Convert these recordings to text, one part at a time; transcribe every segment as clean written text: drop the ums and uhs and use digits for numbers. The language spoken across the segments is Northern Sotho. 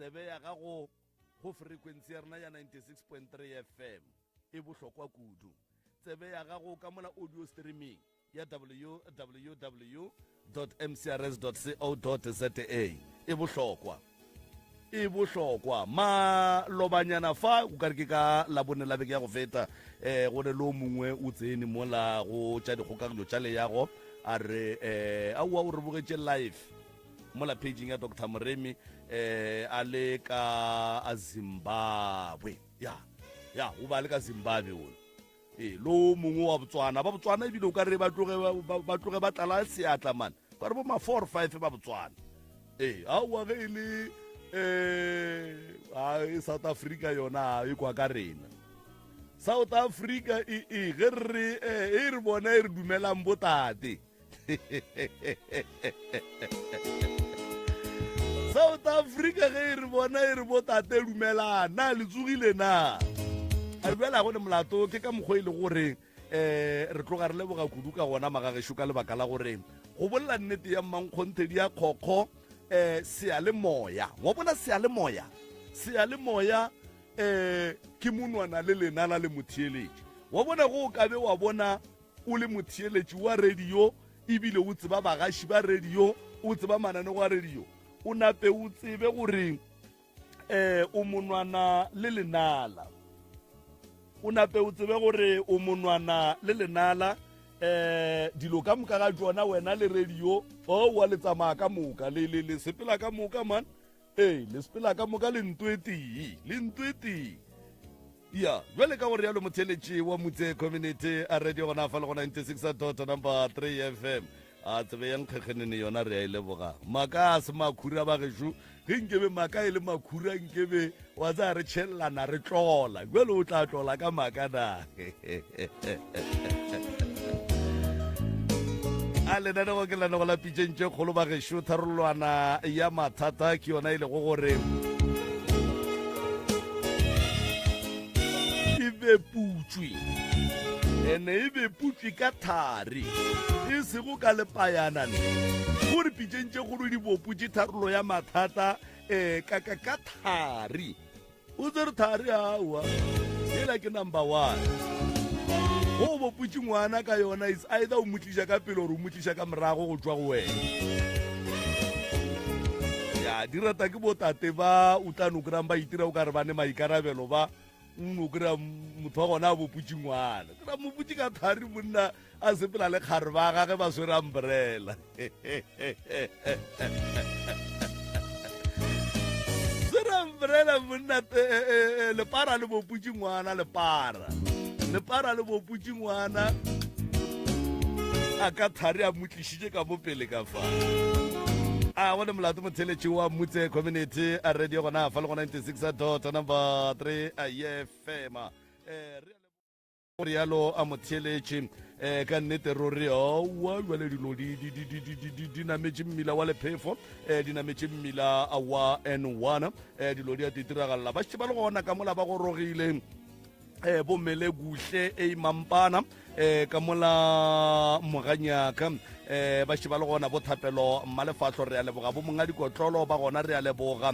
tsebe ya gago go frequency ya rena ya 96.3 FM e bohlokwa kudu. Tsebe ya gago ka mola audio streaming ya www.mcrs.co.za e bohlokwa. E bohlokwa ma lobanyana fa o ka re ke ka la bone la beke ya go feta go le lo mongwe o tsene mola go tša dikgokaganyo tša le yago a re a o re bogetše live mola paging ya Dr. Moremi a le ka Zimbabwe ya o ba le ka Zimbabwe o lo mongwe wa Botswana ba Botswana ebile o ka re ba tloge ba tlala seatla man ka re bo ma 4 or 5 ba Botswana a wa ge ile South Africa yona e kwa ka rena South Africa ge re re bona e re dumelang botate South Africa ge re bona e re botate dumelana le tsugile na a bela go ne molato ke ka mogwe ile gore re tloga re leboga kudu ka gona magagesho ka lebaka la gore go bolla nnete ya mmankgonthe di ya khokho sealemoya wa bona sealemoya ke monwana le lenala le motheeletši wa bona go ka be wa bona o le motheeletši wa radio ebile o tseba bagaši ba radio o tseba mananeo wa radio o nape o tsebe gore o monwana le lenala o nape o tsebe gore o monwana le lenala dilo ka moka ga jona wena le radio wa le tsamaya ka moka le sepela ka moka man le sepela ka moka le ntwetee ya jwale ka gore yalo motheletši wa Motse Community a radio gona fa le go 96.3 FM a tsebe yang kgekgenene yona re a ileboga maka a se makhura ba gesho ge nkebe maka e le makhura nkebe wa tsa re tšhellana re tlola jwale o tla tlola ka maka na a lenanego ke lenanego la pitšentše kgolo ba gesho tharolwana ya mathata ke yona e le go gore e be putswi ene e be putswi ka thari e sego ka lepayanane gore pitšentše gore di boputse tharolo ya mathata ka thari o tsere thari awa ela ke number 1 go boputse ngwana ka yona is either o motliša ka pele gore o motliša ka morago go tswa go wena ya di rata ke botate ba o tla no kry-ang ba itira o ka re bane maikarabelo ba no kry-a motho wa gona a boputse ngwana kry-a moputse ka thari monna a sepela le kgare ba gage ba swere umbrella swere umbrella monna lepara le boputse ngwana lepara le boputse ngwana a ka thari a motlišitše ka mo pele ka fa a gone molato motheletši wa Motse Community a radio gona fa le go 96.3 FM rialo a motheletši ka nnete ruri wa jwale dilo di nametše mmila wa lephefo di nametše mmila wa N1 dilo di a titiragalla ba šeba le gona ka mola ba go rogile bommele guhle mampana ka mola moganyaka ba šeba le gona bothapelo mmalefatlho re a leboga bo monga dikotlolo ba gona re a leboga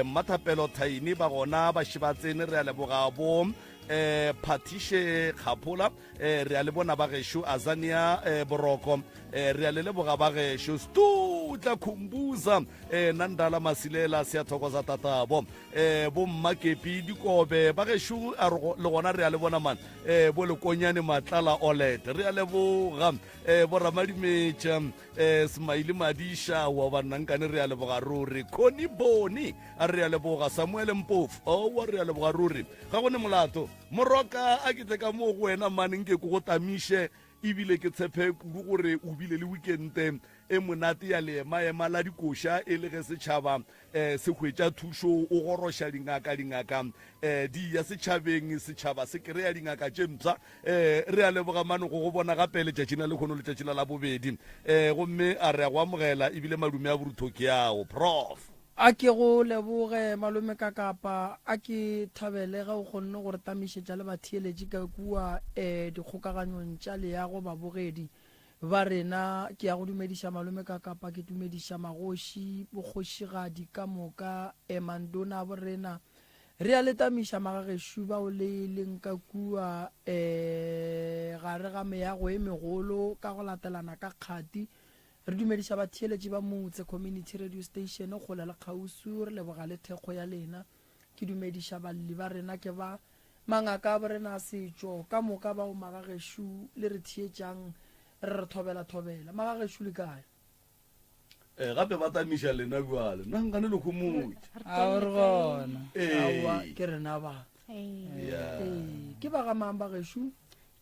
mmathapelo thaini ba gona ba šeba tsene re a leboga bo Patishe Khapola re a le bona ba gesho Azania Boroko re a le leboga ba gesho Stutla Khumbuza Nandala Masilela Siathokoza Tatabo bo Mmakepi Dikobe ba gesho le gona re a le bona man bo le konyane Matlala Olet re a leboga bo Ramadimecha Smaili Madisha wa banankane re a leboga ruri Koni Boni re a leboga Samuel Mpofu o re a leboga ruri ga gone molato moroka a ke teka mo go wena mane nke go tamishe ebile ke tshepe gore o bile le weekend e monate ya le maema la dikosha e le ge setšhaba se hwetša thušo o goroša dingaka di ya setšhaba se kry-a dingaka tše mpša re a leboga mane go bona gape letšatši na le kgono letšatši la bobedi gomme a re a go amogela ebile madume a boruthoki yago prof a ke go leboge malome ka kapa a ke thabele ga o kgonne gore tamišetša le batheeletši ka kua dikgokaganyong tša leago babogedi ba rena ke ya go dumediša malome ka kapa ke dumediša magoši bokgošigadi ka moka emandona bo rena re a letamiša magagešo bao le leng ka kua gare ga meago e megolo ka go latelana ka kgati re dumediša batheeletši ba motse community radio station go lela kgausu re leboga le thekgo ya lena ke dumediša balli ba rena ke ba mangaka a borena a setšo ka moka bao magagešo le re thietšang re re thobela magagešo le kae gape ba tamiša lena bjale nna nkane le kgomotse a re gona aowa ke rena ba ke ba gamang bagešo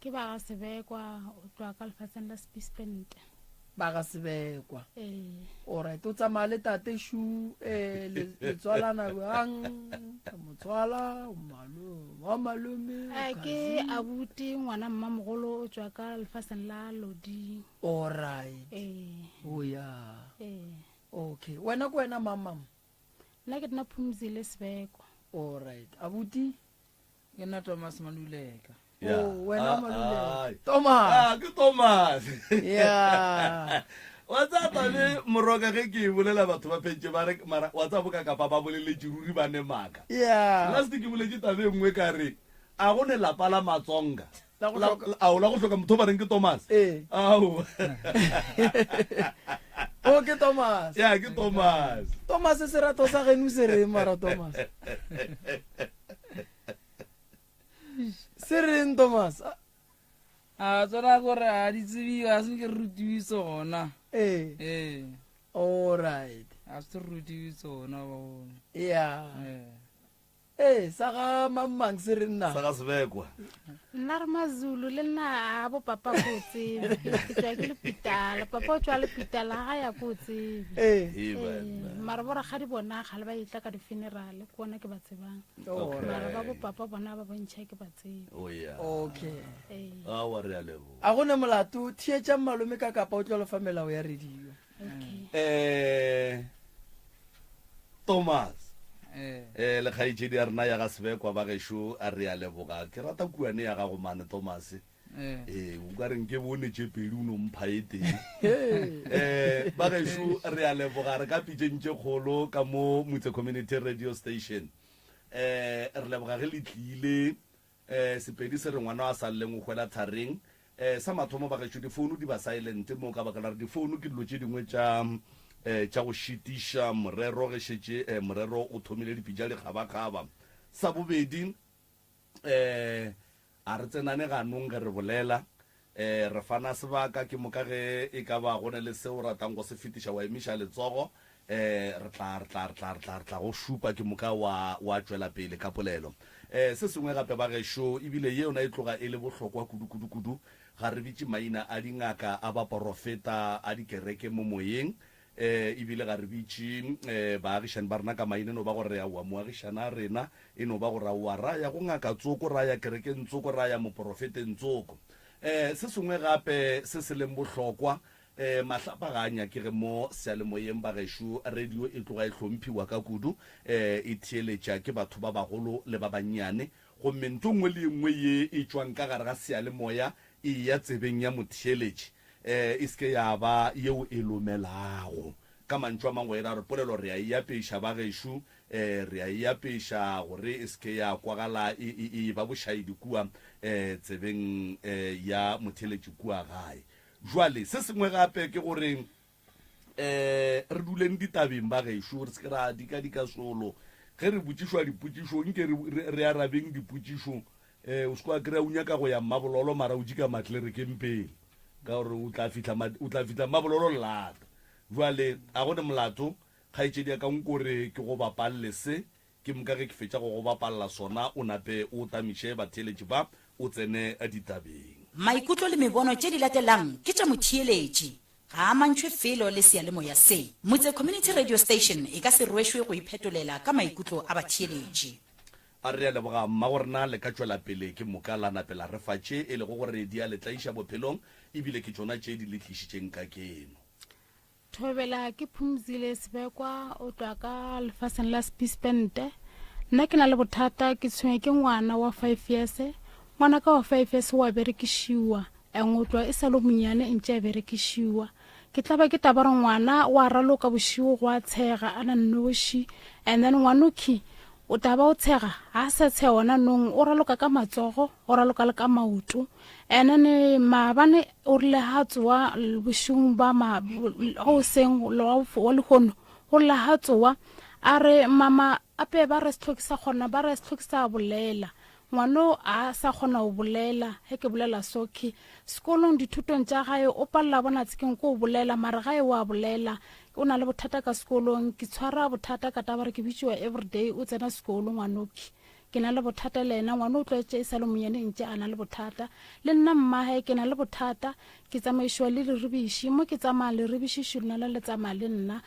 ke ba ga sebekwa o tswa ka lefatsheng la Spispent ba ga sebekwa alright o tsamaya le tatešo le tswalana bjang ka motswala wa malome ke abuti ngwana mmamogolo o tswa ka lefatsheng la Lodi alright oya okay wena ko wena mamam nna ke dina Phumzile Sebekwa alright abuti ke nna Thomas Maluleka wena Maluleka Thomas ke Thomas wa tsapa le moroka ge ke bolela batho ba phetse ba re mara wa tsa boka kapa ba boleletse ruri ba ne maka last ke boletse tabe nngwe ka re a go ne lapa la Matsonga ao la go hloka motho ba reng ke Thomas ao ke Thomas ke Thomas se rato sa genu se re mara Thomas se reng Thomas a tsona gore a di tsebiwa a se ke rutiwe sona alright a se rutiwe sona ba bona sa ga mamang se re nna sa ga Sebekwa nna re Mazulu le nna a bo papa go tsebe ke tswa ke le Pitala papa o tswa le Pitala ga ya go tsebe mara bora ga di bona ga le ba itla ka di funeral ke bona ke ba tsebang mara ba bo papa bona ba bontšha ke ba tsebe okay wa re a lebo a gone molato thietša malome ka kapa o tlo lefa melao ya radio Thomas le kgaitšedi ya rena ya ga Sebekwa ba gešo a re a leboga ke rata kuane ya gago mane Thomas o ka reng ke bone tše pedi o no mpha e teng ba gešo re a leboga re ka pitšentše kgolo ka mo Motse Community Radio Station re leboga ge le tlile sepedi se re ngwana wa sa lleng o hwela thareng sa mathomo ba gešo difounu di ba silent mo ka baka la re difounu ke dilo tše dingwe tša go šitiša morero ge šetše morero o thomile dipitša le kgabakgaba sa bobedi a re tsenane ganong ge re bolela re fana sebaka ke moka ge e ka ba gone le seo ratang go se fetiša wa emiša letsogo re tla go šupa ke moka wa tšwela pele ka polelo se sengwe gape ba gešo ebile ye yona e tloga e le bohlokwa kudu ga re bitše maina a dingaka a baporofeta a dikereke mo moyeng ebile ga re bitše baagišane ba rena ka maina no ba gore ya wa moagišana a rena e no ba gore wa raya go ngaka tsoko raya kerekeng tsoko raya moporofeteng tsoko se sengwe gape se se leng bohlokwa mahlapa ga anya ke ge mo sealemoyeng ba gešo radio e tloga e hlomphiwa ka kudu e theeletša ke batho ba bagolo le ba bannyane gomme ntho nngwe le nngwe ye e tšwang ka gare ga sealemoya e ya tsebeng ya motheeletši e seke ya ba yeo e lomelago ka mantšu a mangwe ra re polelo re a eapeiša ba gešo re a eapeiša gore e seke ya kwagala e ba bošaedi kua tsebeng ya motheeletši kua gae jwale se sengwe gape ke gore re duleng ditabeng ba gešo re seke ra dika solo ge re botšišwa dipotšišo nke re arabeng dipotšišo o seke wa kry-a o nyaka go ya mmabololo mara o jika matlerekeng pele ka gore o tla fitla mmabololo lata jwale a gone molato kgaetšedi ya ka nkore ke go bapalle se ke moka ge ke fetša go bapalela sona o nape o tamiše batheeletši ba o tsene ditabeng maikutlo le mebono tše di latelang ke tša motheeletši ga a mantšhwe felo le sealemoya se Motse Community Radio Station e ka se rwešwe go iphetolela ka maikutlo a batheeletši a re a leboga mma go rena le ka tšwela pele ke moka la napela re fatše e le go gore di a le tlaiša bophelong ebile ke tšona tše di le tlišitšeng ka keno thobela ke Phumzile Sebekwa o tswa ka lefatsheng la Spispent nna ke na le bothata ke tshwenye ke ngwana wa 5 years ngwana ka wa 5 years wa berekišiwa ngotlwa e sa le monyane ntse a berekišiwa ke tla ba ke taba re ngwana wa raloka bošigo go a tshega a na nnoši and then ngwanoki o taba o tshega ha sa tshe ona nong o raloka ka matsogo o raloka le ka maoto and then maabane o rile ha tsoa bošigong ba o seng wa lehono o rile ha tsoa a re mama ape ba re stlhoki sa kgona ba re stlhoki sa bolela ngwano a sa kgona go bolela he ke bolela soki sekolong dithutong tša gae o palela bona tsekeng ko o bolela mare gae wa bolela o na le bothata ka sekolong ke tshwara bothata ka taba re ke bitšiwa everyday o tsena sekolo ngwanoki ke na le bothata le ena ngwana o tlwaetse e sa le monyane ntse a na le bothata le nna mmae ke na le bothata ke tsamaišiwa le lerebiši mo ke tsamaya lerebiši šonala le tsamaya le nna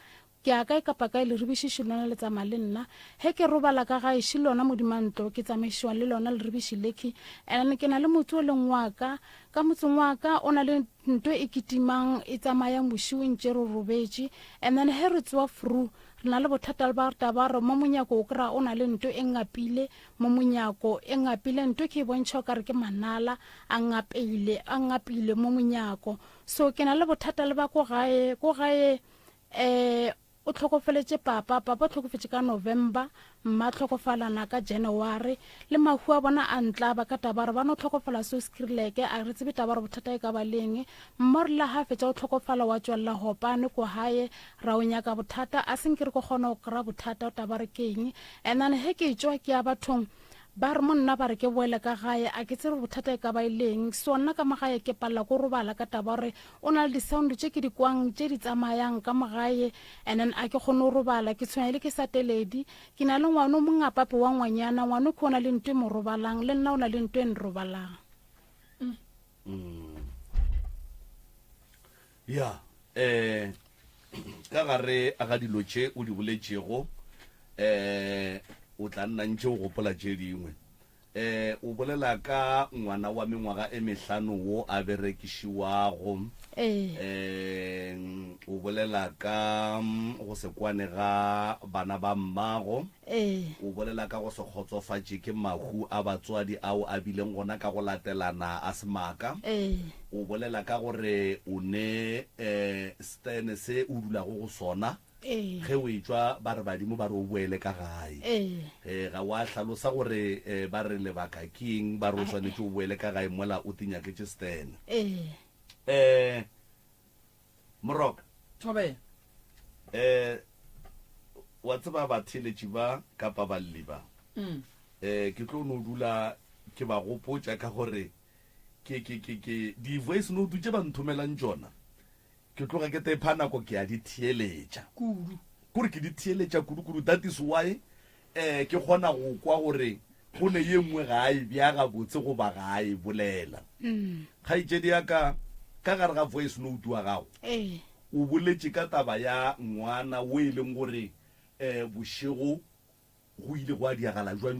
ke a kae kapa kae lerebiši šonala le tsamaya le nna he ke robala ka gaešo lona modimantlo ke tsamaišiwa le lona lerebiši leki and ke na le motho o leng wa ka motseng wa ka o na le nto e kitimang e tsamayang bošigo ntše re robetše and then he re tsewa fru re na le bothata le ba taba re mo monyako o kry-a o na le nto e ngapile mo monyako e ngapile nto ke e bontšha o kare ke manala a ngapile mo monyako so ke na le bothata le ba ko gae o tlhokofeletse papa o tlhokofetse ka November mma tlhokofalana ka January le mahu a bona a ntla ba ka taba re ba no tlhokofala so skrileke a re tsebe taba re bothata e ka ba leng mmor la ha fetsa o tlhokofala wa tswalla hopane ko hae ra o nyaka bothata a seng ke re go gona o kra bothata o taba re keng and then he ke tswa ke ya bathong ba re monna ba re ke boele ka gae a ke tsere bothata e ka ba ileng so nna ka magae ke palla go robala ka taba re o na le di-sound tše ke di kwang tše di tsamayang ka magae and then a ke kgone go robala ke tshwanya le ke sateledi ke na le ngwana o mongapape wa ngwanyana ngwana ke o na le nto e mo robalang le nna o na le nto e nrobalang ya ka gare a ga dilo tše o di boletšego o tla nna ntše o gopola tše dingwe o bolela ka ngwana wa mengwaga e mehlano wo a berekišiwago o bolela ka go se kwane ga bana ba mmago o bolela ka go se kgotsofatše ke mahu a batswadi ao a bileng gona ka go latelana a semaka o bolela ka gore o ne stene se o dulago go sona ge o etswa ba re badimo ba re o boele ka gae ga wa hlalosa gore ba re lebaka keng ba re o tshwanetse o boele ka gae mola o tinyaketse stene moroka thobe wa tseba batheletši ba kapa balli ba ke tlo no dula ke ba gopotša ka gore ke di-voice note tše ba nthomelang tšona ke tloga ke tepa nako ke a di theeletša kudu kore ke di theeletša kudu that is why ke kgona go kwa gore go ne ye nngwe ga e bja gabotse go ba ga e bolela kgaitšedi ya ka gare ga voice note wa gago o boletše ka taba ya ngwana o e leng gore bošego go ile go a diagala jwang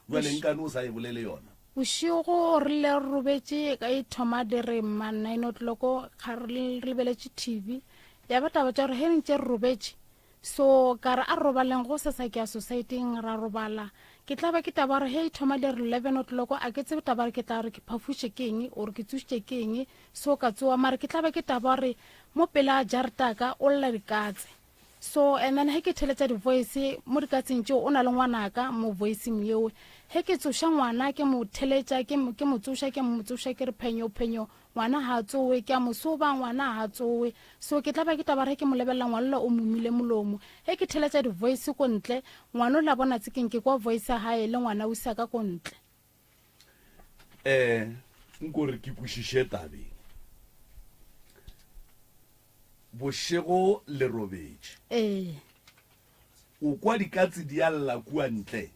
jwale nkane o sa e bolele yona bošigo re le robetse ka e thoma dire ma 9 o'clock ga re lebeletše TV ya bataba tša gore he ntše re robetse so ka re a robaleng go se sa ke a society-ing ra robala ke tla ba ke taba re he thoma dire 11 o'clock a ke tsebe taba re ke tla re ke phafuše keng or ke tsušitše keng so ka tsoa mare ke tla ba ke taba re mo pela jarta ka o lla dikatse so and then he ke theletša di-voice mo dikatseng tšeo o na le ngwanaka mo voiceng yeo he ke tsoša ngwana ke mo theletša ke mo tsoša ke re phenyo ngwana ha tsowe ke a mo soba ngwana ha tsowe so ke tla ba ke taba re ke mo lebelela ngwana o momile molomo he ke theletša di-voice ko ntle ngwana o la bona tsekeng ke kwa voice hae le ngwana o isa ka ko ntle nkore ke kwešiše tabeng bošego le robetše o kwa dikatse di a lla kua ntle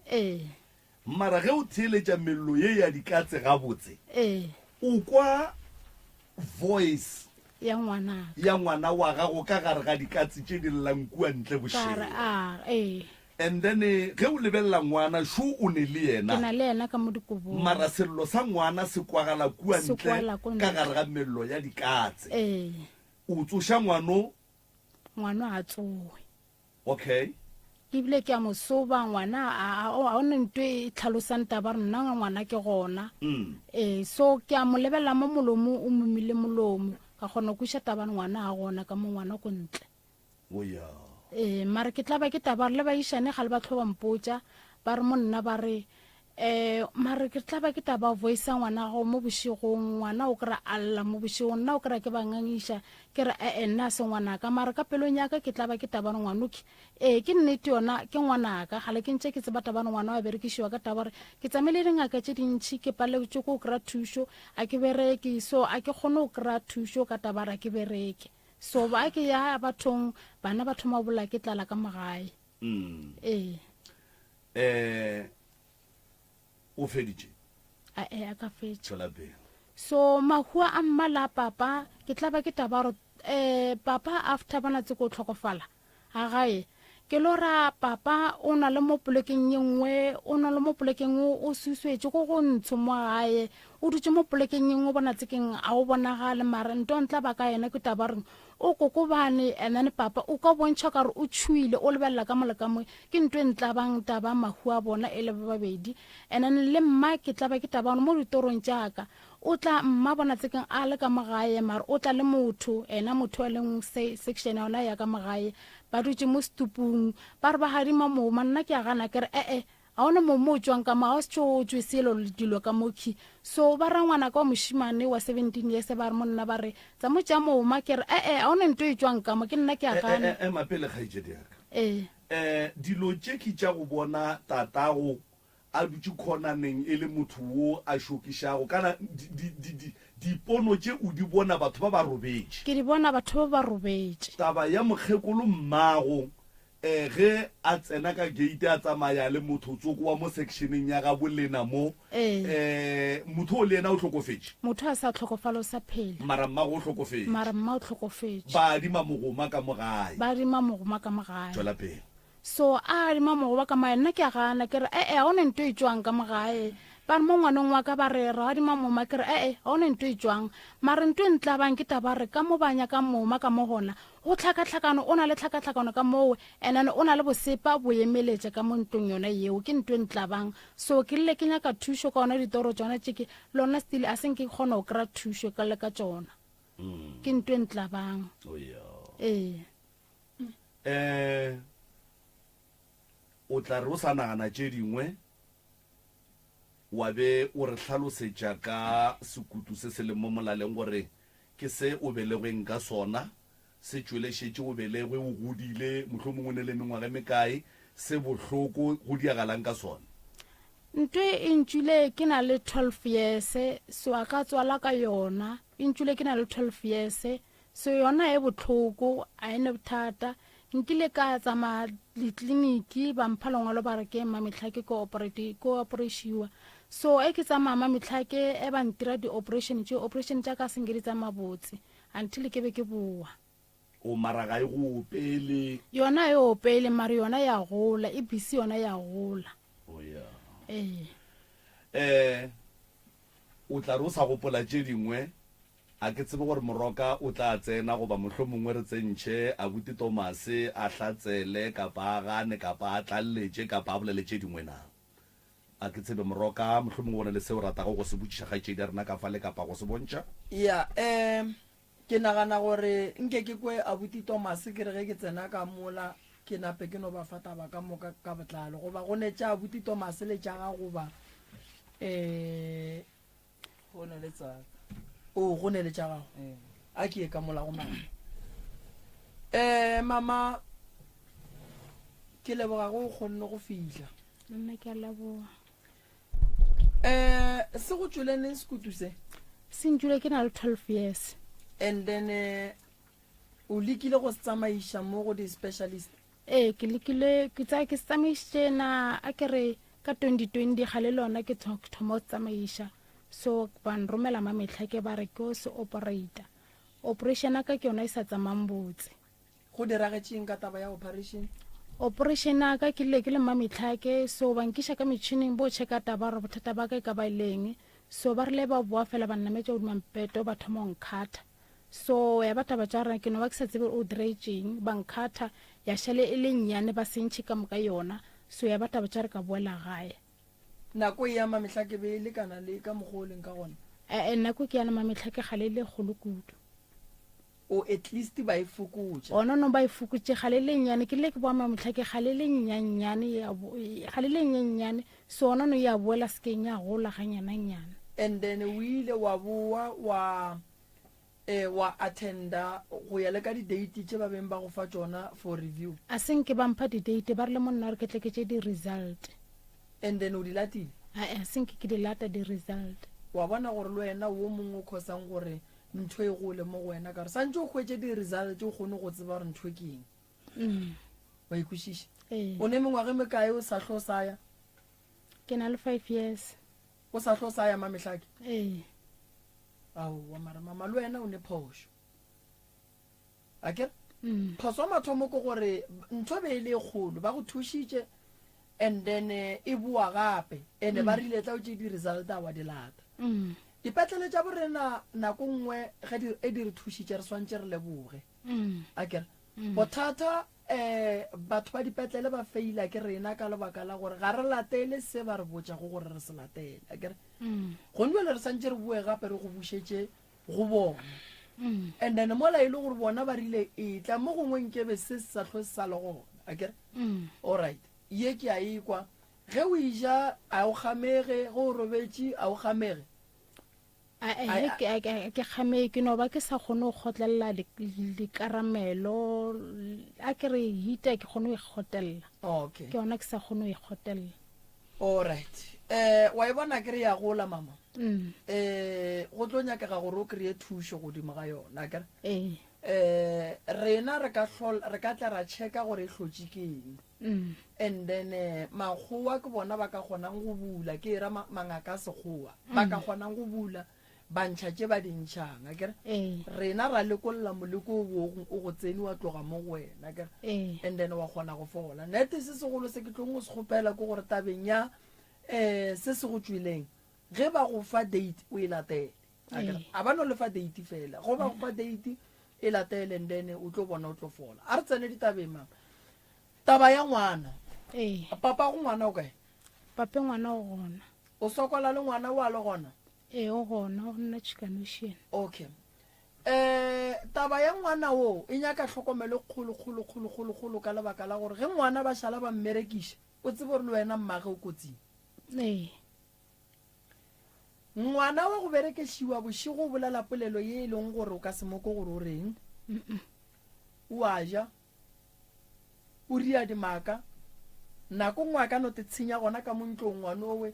mara ge o theeletša mello ye ya dikatse gabotse o kwa voice ya ngwana wa gago ka gare ga dikatse tše di llang kua ntle bošego and then ge o lebelela ngwana sho o ne le yena ka mo dikobong mara sello sa ngwana se kwagala kua ntle ka gare ga mello ya dikatse o tsoša ngwano a tsowe okay ke bile ke a mosoba ngwana a one ntwe e tlhalosang taba re nna ngwana ke gona so ke a mo lebella mo molomo o momile molomo ka gona go taba ngwana a gona ka mo ngwana ko ntle mara ke tla ba ke taba le ba ishane ga le ba tlhoba mpotsa ba re monna ba re mara ke tla ba ke taba voice ngwana go mo boshigong ngwana o kra alla mo boshigong nna o kra ke bangangisha ke re nna se ngwana ka mara ka pelong ya ka ke tla ba ke taba ngwanuki ke nnete yona ke ngwana ka gale ke ntse ke tseba taba ngwana wa berekishiwa ka taba re ke tsamele dingaka tse dintsi ke paletse go kra thusho a ke bereke so a ke gone o kra thusho ka taba ra ke bereke so ba ke ya bathong bana batho mabola ke tlala ka magae o feditše a ka fetša so mahua a mmala papa ke tla ba ke taba papa after bana tse go tlhokofala a gae ke lora papa o na le mo polekeng yengwe o na le mo polekeng o suswetse go go ntsho mo gae o dutse mo polekeng yengwe bona tsekeng a o bonagale mara nto ntla ba ka yena ke taba reng o kokobane and then papa o ka bontšha ka re o tshuile o lebelela ka moleka mo ke ntwe ntla bang taba mahua bona e le babedi and then le mma ke tla ba ke taba mo ditorong tjaka o tla mma bona tsekeng a le ka magae mara o tla le motho ena motho a leng section ona ya ka magae ba dutse mo stupung ba re ba hadima mo manna ke a gana ke re a ona mo mo tswang ka ma o tswe selo dilo ka moki so ba ra ngwana ka moshimane wa 17 years ba re monna ba re tsa mo tja mo ma ke re a ona ntwe e tswang ka mo ke nna ke a gana mapele khaijedi yaka dilo tše ke tša go bona tatago a dutse khonaneng e le motho wo a shokišago kana dipono tše o di bona batho ba ba robetše ke di bona batho ba ba robetše taba ya mokgekolo mmago ge a tsena ka gate a tsamaya le motho tsoko wa mo sectioneng ya ga bolena mo motho o le ena o tlhokofetše motho a sa tlhokofalo sa phele mara mmago o tlhokofetše mara mma o tlhokofetše ba dima mogoma ka mogae ba dima mogoma ka mogae tswela pele so a dima mogoba ka mae nna ke a gana ke re a one nto e tswang ka mogae ba mo ngwanong wa ka ba re ra di mamoma ke re a one nto e tswang mara nto ntla bang ke taba re ka mo banya ka moma ka mo gona go tlhakatlhakano o na le tlhakatlhakano ka moo and then o na le bosepa bo emeletse ka mo ntong yona yeo ke nto ntla bang so ke le ke nyaka thusho ka ona ditoro tsona tšeke lona still a seng ke kgona o kra thusho ka le ka tsona ke nto ntla bang o tla re o sa nagana tše dingwe wa be o re hlalosetša ka sekutu se se le mo molaleng gore ke se o belegweng ka sona se tšwelešetše o belegwe o godile mohlomongwe ne le mengwaga mekae se bohloko go diagalang ka sona ntwe e ntšwile ke na le 12 years so a ka tswala ka yona e ntšwile ke na le 12 years so yona e botlhoko a ene bothata nkile ka tsama ditliniki ba mpha lengwalo ba re ke mametlhake ko operatiwa so e ke tsama mametlhake e ba ntira di-operation tša ka sengedi tsa mabotse until ke be ke boa o maraga e go opele yona e opele mare yona ya gola e bisi yona ya gola o tla re o sa gopola tše dingwe a ke tsebe gore moroka o tla tsena goba mohlomongwe re tsentšhe abuti Thomas a hlatsele kapa a gane kapa a tlalletše kapa a bolele tše dingwe na a ke tsebe moroka mohlomongwe go na le seo ratago go se botšiša kgaetšedi ya rena ka fale kapa go se bontšha ke nagana gore nke ke kwe abuti Thomas ke re ge ke tsena ka mola ke nape ke no ba fataba ka moka ka botlalo goba go ne tša abuti Thomas le tša ga goba go ne le tsaka go ne le tša gago a ke ye ka mola go mama mama ke leboga go kgonne go fitlha nna ke a leboga se go tsweleneng sekutu se se ntšwile ke na le 12 years and then o lekile go se tsamaiša mo go di-specialist ke lekile ke tsaya ke se tsamaišitše na a ke re ka 2020 ga le lona ke thoma go tsamaiša so ban romela mametlhake ba re ke o se operation aka ke yona e sa tsamang botse go diragetšeng ka taba ya operation aka ke le mametlhake so bankiša ka metšhineng bo check taba re bothata ba ka e ka ba leng so ba rile ba boa fela ba nnametse o dimampeto ba thoma nkgatha so ya bataba tša rena ke no ba ke sa tsebe o diretseng ba nkgatha ya šale e le nnyane ba sentšhe ka moka yona so ya bataba tša re ka boela gae nako e ya mamehla ke be le kana le ka mogoleng ka gona nako ke yana mamehla ke gale le kgolo kudu o at least ba e fokotša ona no ba e fokotše gale le nnyane ke le ke boa mamehla ke gale le nnyane so ona no ya boela sekeng ya gola ganyananyana and then o ile wa boa wa attenda go ya le ka di-date tše ba beng ba go fa tšona for review a senke ba mpha di-date ba re le monna gore ke tle ke tše di-result and then o di latile a senke ke di lata di-result wa bona gore le wena wo mongwe o khosang gore ntho e gole mo go wena ka re santse o kgwetse di-result o kgone go tseba gore ntho ke eng wa ikwešiša o ne mengwage mekae o sa tlo saya ke na le 5 years o sa tlo saya mamehlake aowa mara mama le wena o ne phošo a kere phoso mathomo ke gore ntho be e le kgolo ba go thušitše and then e boa gape ene ba rile tla o tše di-result a wa di lata dipetlele tša borena nako nngwe e di re thušitše re swantše re leboge a kere bothata batho ba dipetlele ba feila ke rena ka lebaka la gore ga re latele se ba re botšago gore re se latele a kere gone bjale re swantše re boe gape re go bušetše go bona and then mola e le gore bona ba rile e tla mo gongwe nkebe se se sa tlho se sa le gona a kere allright ye ke a ekwa ge o ija a o gamege ge o robetše a o gamege ke gamee ke no ba ke sa kgone go kgotlelela dikaramelo a ke re hita ke kgone go ikgotlelela okay ke yona ke sa kgone go ikgotlelela allright wa e bona ke re ya gola mama go tlo nyakega gore o kry-e thušo godimo ga yona kere rena re ka tla ra checka gore e hlotse ke eng and then makgowa ke bona ba ka kgonang go bula ke era mangaka sekgowa ba ka kgonang go bula bantšha tše ba dintšhang a kere rena ra lekolola moleko o go tsene wa tloga mo go wena kere and then wa kgona go fola nnete se segolo se ke tlong go se kgopela ke gore tabeng ya se se go tswileng ge ba go fa date o e latele a ba no le fa date fela go ba go fa date e latele and then o tlo bona o tlo fola a re tsene ditabeng mama taba ya ngwana papa go ngwana o kae pape ngwana o gona o sokola le ngwana wa le gona o gona o nna chicanoshian okay taba ya ngwana wo e nyaka tlhokomelo kgolo ka lebaka la gore ge ngwana ba šala ba mmerekiša o tsebe gore le wena mmage o kotsing ngwana wa go berekešiwa bošigo o bolela polelo ye e leng gore o ka se moko gore o reng o a ja o ria dimaka nako ngwe a ka no te tshinya gona ka montlong ngwana owe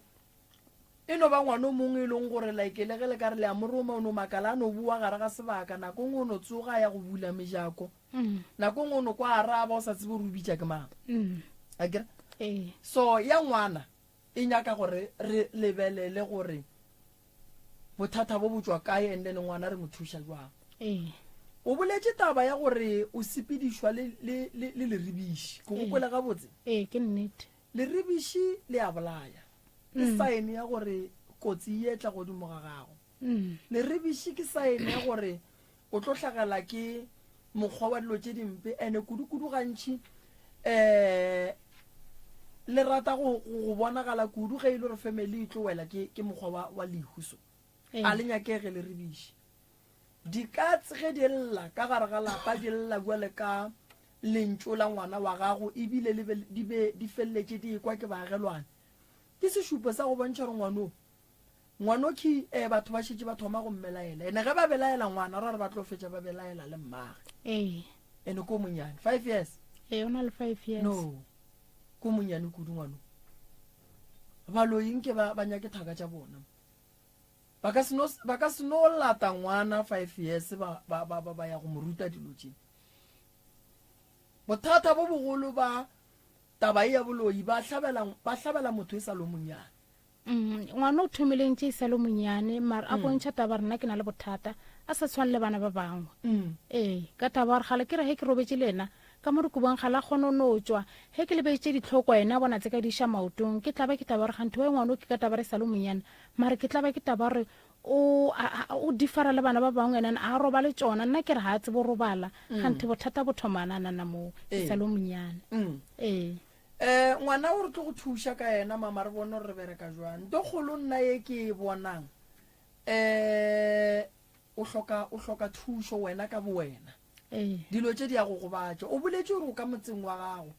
e no ba ngwana o mongwe e leng gore laikele ge le ka re le a moroma o no makala a no bua gare ga sebaka nako ngwe o no tsoga ya go bula mejako nako ngwe o no kwa araba o sa tsebe re o bitša ke mang akere so ya ngwana e nyaka gore re lebelele gore bothata bo botswa kae and then ngwana re mo thuša jwang o boletše taba ya gore o sepedišwa le leribiši ko gokwela gabotse ke nnete leribiši le a bolaya ke saene ya gore kotsi e tla godimo ga gago leribiši ke saene ya gore o tlo tlhagela ke mokgwa wa dilo tše dimpe and-e kudu gantšhi le rata go bonagala kudu ge e le gore family e tlo wela ke mokgwa wa lehuso a le nyakege leribiši dikatse ge di lla ka gare ga lapa di lla bua le ka lentso la ngwana wa gago ebile di feleletse di ekwa ke baagelwane ke sešupo sa go bontšha gore ngwano ke batho ba šetse ba thoma go mmelaela ene ge ba belaela ngwana ra re ba tlo fetša ba belaela le mmage ene ko monyane 5 years o na le 5 years no ko monyane kudu ngwano baloyeng ke ba nyake thaka tša bona ba ka se no lata ngwana 5 years ba ya go mo ruta dilo tše bothata bo bogolo ba taba e ya boloi ba hlabela motho e sa lo monyane ngwana o thomileng tše e sa lo monyane mara a bontšha taba rena ke na le bothata a sa tshwane le bana ba bangwe ka taba gore gale ke re ge ke robetse le ena ka mo dikobong ga la kgone no tswa he ke lebetse ditlhoko ena bona tse ka di sha maotong ke taba ke taba re gantho wa ngwana ke ka taba re sa lo monyane mara ke taba ke taba re o differa le bana ba bangwe and then a roba le tsona nna ke re ha tse bo robala gante bothata bo thomana nana mo sa lo monyane ngwana o re tlo go thuša ka yena mama re bone re bereka jwang to kgolo nna ye ke bonang o hloka thušo wena ka bo wena dilo tše di ya go gobatša o boletse gore o ka motseng wa gago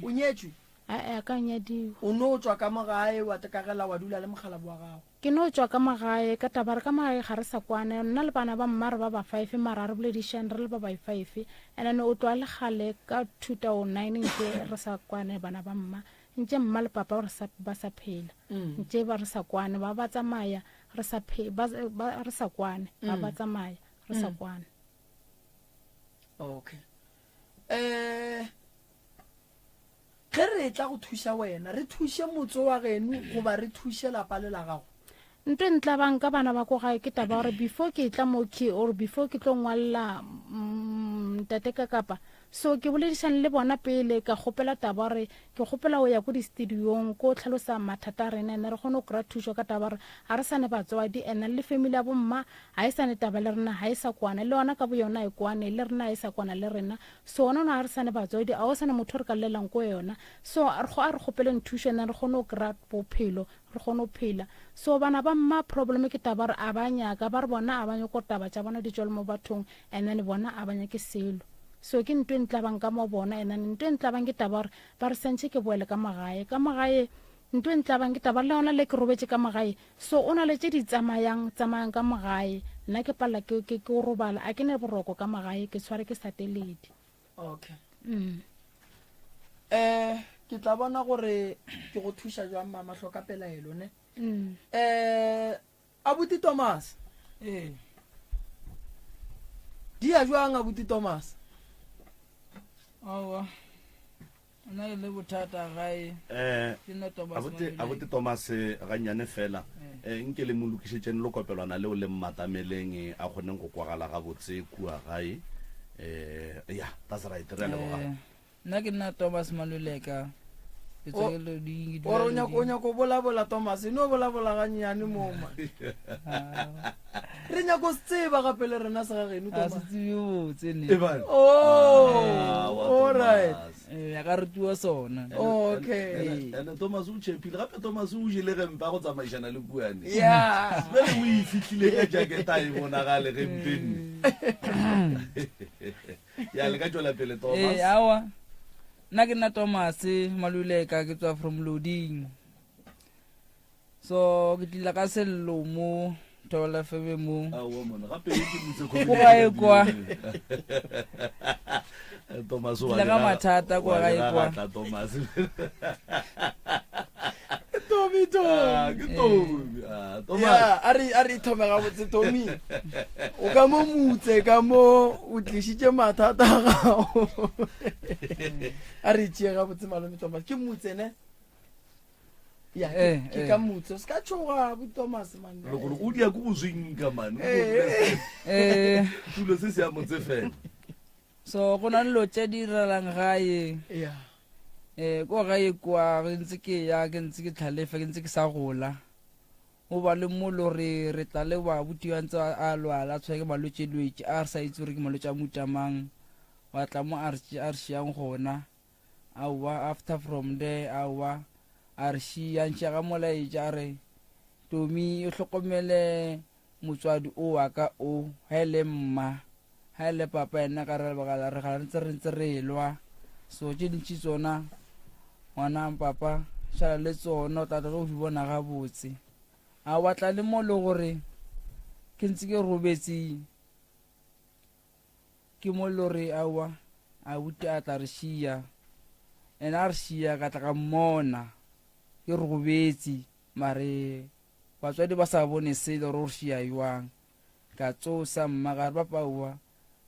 o nyetswe a ka nyadiwa o no tswa ka magae wa tekagela wa dula le mogalabi wa gago ke no tswa ka magae ka tabare ka magae ga re sa kwane nna le bana ba mmare ba ba 5 mara re boledišane re le ba ba 5 and then o tloa le gale ka 2009 ntse re sa kwane bana ba mma ntse mma le papa ba sa phela ntse ba re sa kwane ba ba tsamaya re sa kwane ba ba tsamaya re sa kwane okay ge re tla go thuša wena re thuše motse wa geno goba re thuše lapa le la gago ntwe ntla bang ka bana ba ko gae ke taba gore before ke tla mo ke or before ke tlo ngwalla tate ka kapa so ke boledišane le bona pele ka kgopela taba gore ke kgopela o ya ko di-studiong ko tlhalosa mathata a rena ene re kgone go kry-a thušo ka taba gore ga re sane batswadi ene le family ya bomma ga e sane taba le rena ga e sa kwane le yona ka bo yona e kwane le rena ga e sa kwana le rena so ona no ga re sane batswadi a o sane motho re ka llelang ko yona so a re kgopeleng thušo ene re kgone go kry-a bophelo re kgone go phela so bana ba mma problem ke taba gore a ba nyaka ba re bona a ba nyako taba tša bona di tswele mo bathong and then bona a ba nyake selo so ke ntwe ntla bang ka mo bona and then ntwe ntla bang ke taba gore ba re sentse ke boele ka magae ntwe ntla bang ke taba le yona le ke robetse ka magae so o na le tše di tsamayang ka magae nna ke pala ke o robala a ke ne boroko ka magae ke tshware ke sateledi okay ke tla bona gore ke go thuša jwang mama hloka pelaelo ne abuti Thomas di ya jwang abuti Thomas awa nna le bothata gae abuti Thomas ga nnyane fela nke le mo lokišetšene le kopelwana leo le mmatameleng a kgoneng go kwagala ga botse kua gae ya that's right re leboga nna ke nna Thomas Maluleka ore o nyako bolabola Thomas no bolabola gannyane moma re nyako se tseba gape le rena se ga geno alright ya ka rutiwa sona okay ene Thomas o tšhepile gape Thomas o jile gempa go tsamaišana le kuane ya bele o e fitlhile ka jaketa e bonagale gempeni ya le ka tšwela pele Thomas awa nna ke nna Thomas Maluleka ke tswa from Loading so ke tlila ka sello mo thola febe mo gape ke motse go gae kwa Thomas tlila ka mathata kwa gae kwa Thomas a re ithome ga botse Tommy o ka mo motse ka mo o tlišitše mathata a gago a re tšee ga botse malome Thomas ke motse ne ya ke ka motse se ka tšhoga bo Thomas man gore o dia go bozwinka man tulo se se ya motse fela so go na le lo tše di ralang gae ko gae kwa ge ntse ke ya ke ntse ke tlhalefa ke ntse ke sa gola o ba le molo re tla le ba butiwa ntse a lwala a tshwere ke malwetse a re sa itse gore ke malwetse a mutamang wa tla mo a re šiang gona awa after from there awa a re šia ntšea ga molaetša a re Tommy o hlokomele motswadi o wa ka o ha ele mma ha ele papa ena ka re bagala re ga ntse re lwa so tše dintši tsona ngwana papa šala le tsona o tata go di bona ga botse a watla le mo le gore ke ntse ke robetse ke mo le gore awa a buti a tla re šia ene a re šia ka tla ka mmona ke robetse mare batswadi ba sa bone selo re o šia jwang ka tsosa mma gare papaua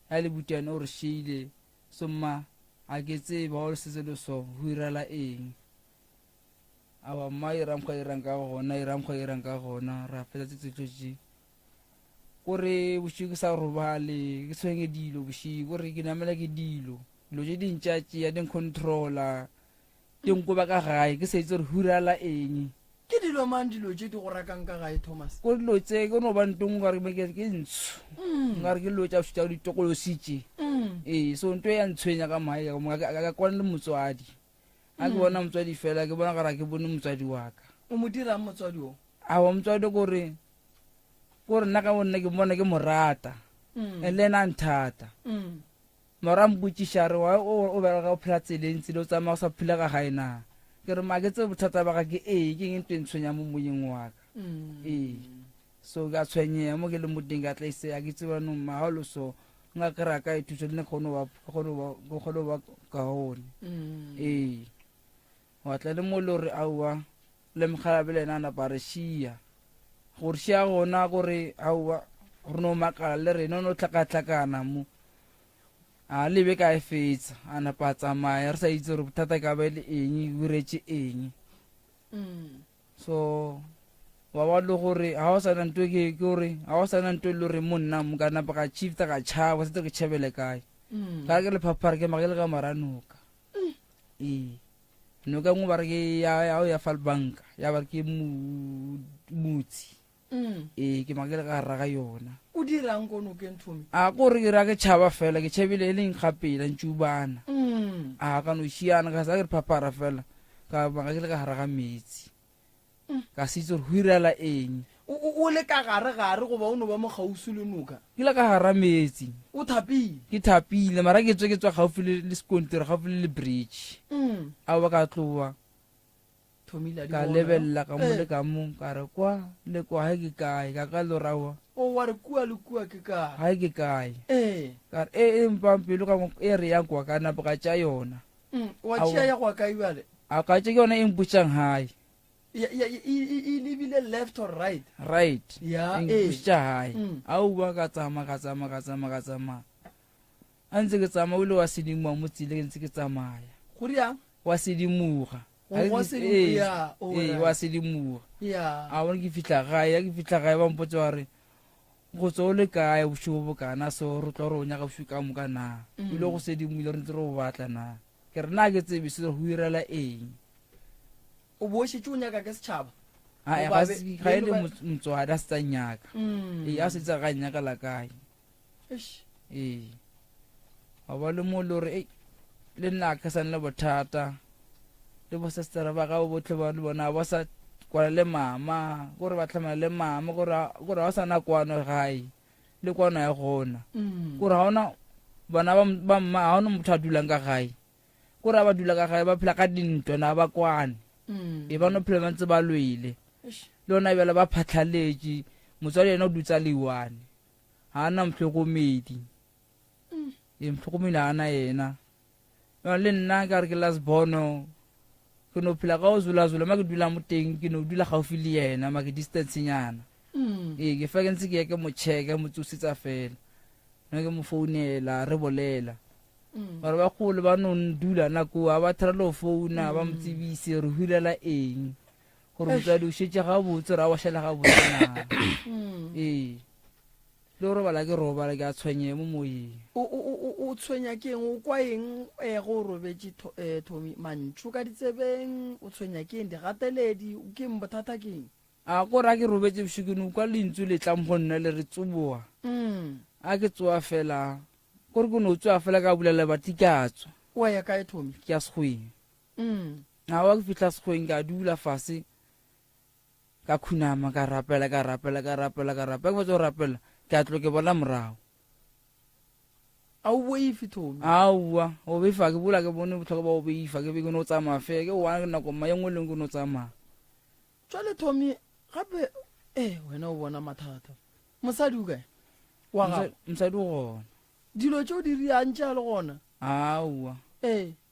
a le butiane o re šiile so mma a ke tseba o le setselo so go irala eng awa mma iramkgwa irang ka gona ra fetsa tsetsetloje kore bošiko sa robale ke tshwenge dilo bošiko kore ke namela ke dilo tše dintšatšea di controla di nkoba ka gae ke sa itse gore go irala eng ke dilo mang dilo tse di go rakang ka gae Thomas ko dilo tse ke no ba ntong ga re make ke ntsho nga re ke lo tsa fitsa di tokolositse so ntwe ya ntshwenya ka mae ka kwa le motswadi a ke bona motswadi fela ke bona gara ke bone motswadi wa ka o mo dira motswadi o a wa motswadi gore nna ka bonna ke bona ke morata le na nthata mara mbutsisha re o bereka o phela tseleng tsile o tsamaya o sa phela ka gae na ke re ma ke tse bothata ba ga ke ke eng ntwe ntshwenya mo moyeng wa ka so ka tshwenye mo ke le moding ka tla ise a ke tseba no mahalo so nga kra ka ithuso le khono ba ka hone wa tla le mo lore awa le mkhalabele na parishia gore sia gona gore awa re no makala le re no tlhakatlhakana mo a lebe ka efetsa ana pa tsamaya re sa itse re bothata ka ba le eng o retse eng so wa ba le gore ha o sa na ntwe ke gore ha o sa na ntwe le re monna mo kana ba ka chief ta ka chaba se ke chebele kae ka ke le phapar ke magele ka maranuka no ka mo ba re ya fal bank ya ba ke mutsi ke magele ka raga yona o dirang kono ke nthomi a go re ra ke chaba fela ke chebile le ngapela ntubana a ka no shiana ka sa ke phapara fela ka magele ka raga metsi ka sitse re huirela eng o le ka gare go ba o no ba mo gausu le noka ke la ka hara metsi o thapile ke thapile mara ke tswa gaufi le skontiri gaufi le bridge a ba ka tloa thomile ka lebella ka mo le ka mo ka re kwa le kwa ha ke kae ka ka lorawa o wa re kua le kua ke ka ha ke kae ka re mpampelo ka re yang kwa kana ba ka tsa yona wa tshia ya kwa kae bale a ka tsa yona eng butsang hai e lebile left or right ya butsha hai a o ba ka tsama a ntse ke tsama o le wa sedimo mo tsile ke ntse ke tsamaya go riang wa sedimuga wa sedimuga a bona ke fitla gae ba mpotse wa re go tswa o le kae boshigo bokana so re tlo re o nyaka boshigo ka moka na ile go sedimile re ntse re o batla na ke re na ke tsebe se re go irela eng o bošitse o nyaka ke setšhaba ga e le motswadi a se tsa nyaka a se tsa ga nyaka la kae wa ba le mo le gore le nna ka sane le bothata le bosestera ba ga botlhe ba le bona ba sa kwana le mama gore ba tlhamela le mama gore ga sa na kwano gae le kwano ya gona gore ga ona bana ba mma ga ona motho a dulang ka gae gore ba dula ka gae ba phela ka dintwa na ba kwane ba no phela ba ntse ba lwele le ona bela ba phatlhaletse motswadi ena o dutsa leiwane ga ana motlhokomedi motlhokomedi ga ana yena le nna ka re ke lasbono ke no phela ka o zulazula ma ke dula mo teng ke no dula gaufi le yena ma ke distance nyana ke fa ke ntse ke ke mo checka mo tsusetsa fela no ke mo founela re bolela bara ba khole ba no ndula nako a ba thara lo founa ba mtsibise re hulela eng gore motsadi o shetse ga botse ra wa shela ga botse na le gore ba la ke roba ke a tshwenye mo moyeng o tshwenya ke eng o kwa eng go robetse Thomi mantšu ka ditsebeng o tshwenya ke eng digateledi ke eng bothata ke eng a go ra ke robetse bšhikino kwa lentsu le tlang go nna le re tsoboa a ke tsoa fela gore ke no tsoa fela ka bulela batikatswa wa ya kae Thomi ke a segweng a wa ke fitla segweng ka dula fase ka khunama ka rapela ke batla rapela ke a tlo ke bona morago a o boifi Thomi aua o beifa ke bula ke bone botlhoko ba o beifa ke be ke no tsamaya fe ke wa nako ma yengwe leng ke no tsamaya tswale Thomi gape wena o bona mathata mosadi o kae wa ga mosadi o gona dilo tšeo di riang tša le gona aua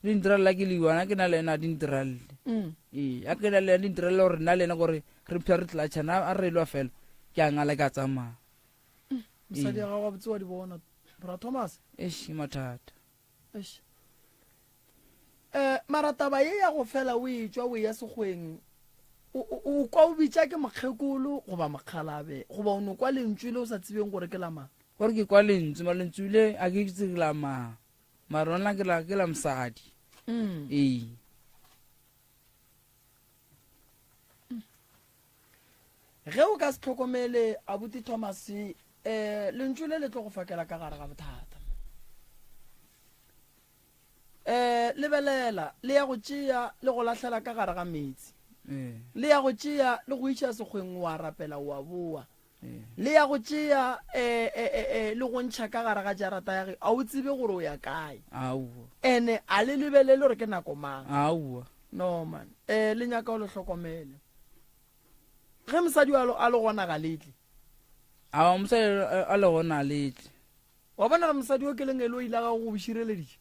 di ntirela ke leiwana ke na le ena di ntirelle a ke na le ena di ntirelle gore nna le ena gore re phela re tlatšhana a re elwa fela ke a ngala ka tsamaya mosadi ya gago a botse wa di bona bra Thomas mathata marataba ye ya go fela o e tšwa o ya segweng o kwa o bitša ke mokgekolo goba mokgalabe goba o no kwa lentswe le o sa tsebeng gore ke lamang gore ke kwa lentswe malentse ile a ke itse ke lamang mara ona ke la mosadi ge o ka se tlhokomele abuti Thomas lentswe le le tlo go fakela ka gare ga bothata lebelela le ya go tšea le go lahlela ka gare ga metsi le ya go tšea le go iša sekgweng wa rapela wa boa le ya go tšea le go ntšha ka gare ga jarata ya ge a o tsebe gore o ya kae ene a le lebelele gore ke nako mang no man le nyaka o le hlokomele ge mosadi a le gona ga letle mosadi a le gona letle wa bona re mosadi o ke leng ele o ile ga go bošireleditše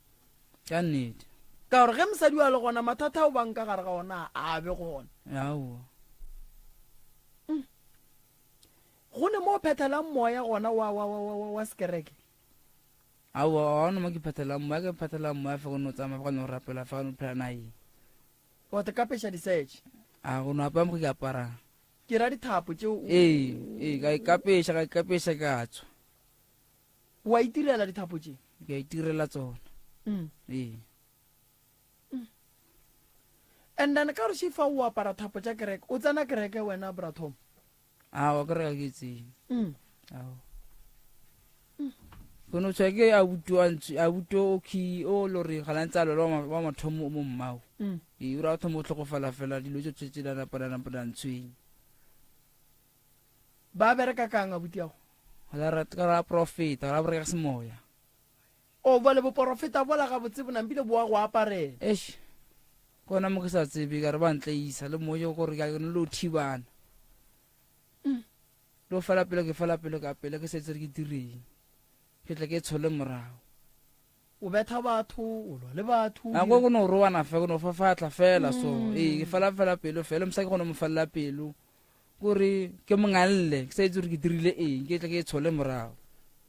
ka nnete ka gore ge mosadi a le gona mathata o banka gare ga ona a be gona go ne mo o phethelang moya gona wa sekereke ga ona mo ke phethelang moya ke phethelang moya fa go ne o tsamaya fa go ne o rapela fa go ne o phela naeng wa te kapeša di-search go ne apaya mo ke aparang ke ra dithapo tšeo ka ikapeša ka tswa wa itirela dithapo tše ke a itirela tsona and then ka gore šifa o apara thapo tša kereke o tsena kereke wena bratom wa kereka ke tsene kono tswa ke abuto oki o lori ga lantsa lo wa mathomo mo mmao o ra thomo tlhogofala fela dilo tse tse dana padana ntshweng ba bereka kang abuti yago ra profeta ra bereka semoya o ba le boprofeta bola ga botse bona mbile boa go aparela kona mo ke sa tsebe ka re ba ntleisa le moyo gore ka ne lo thibana lo fela pele ka pele ke setse re ke direng ke tle ke tshole morago o betha batho o lwa le batho a go no roana fa go no fafatla fela so ke fela pelo msa ke go no mo falla pelo gore ke mongalle ke setse re ke dirile ke tle ke tshole morago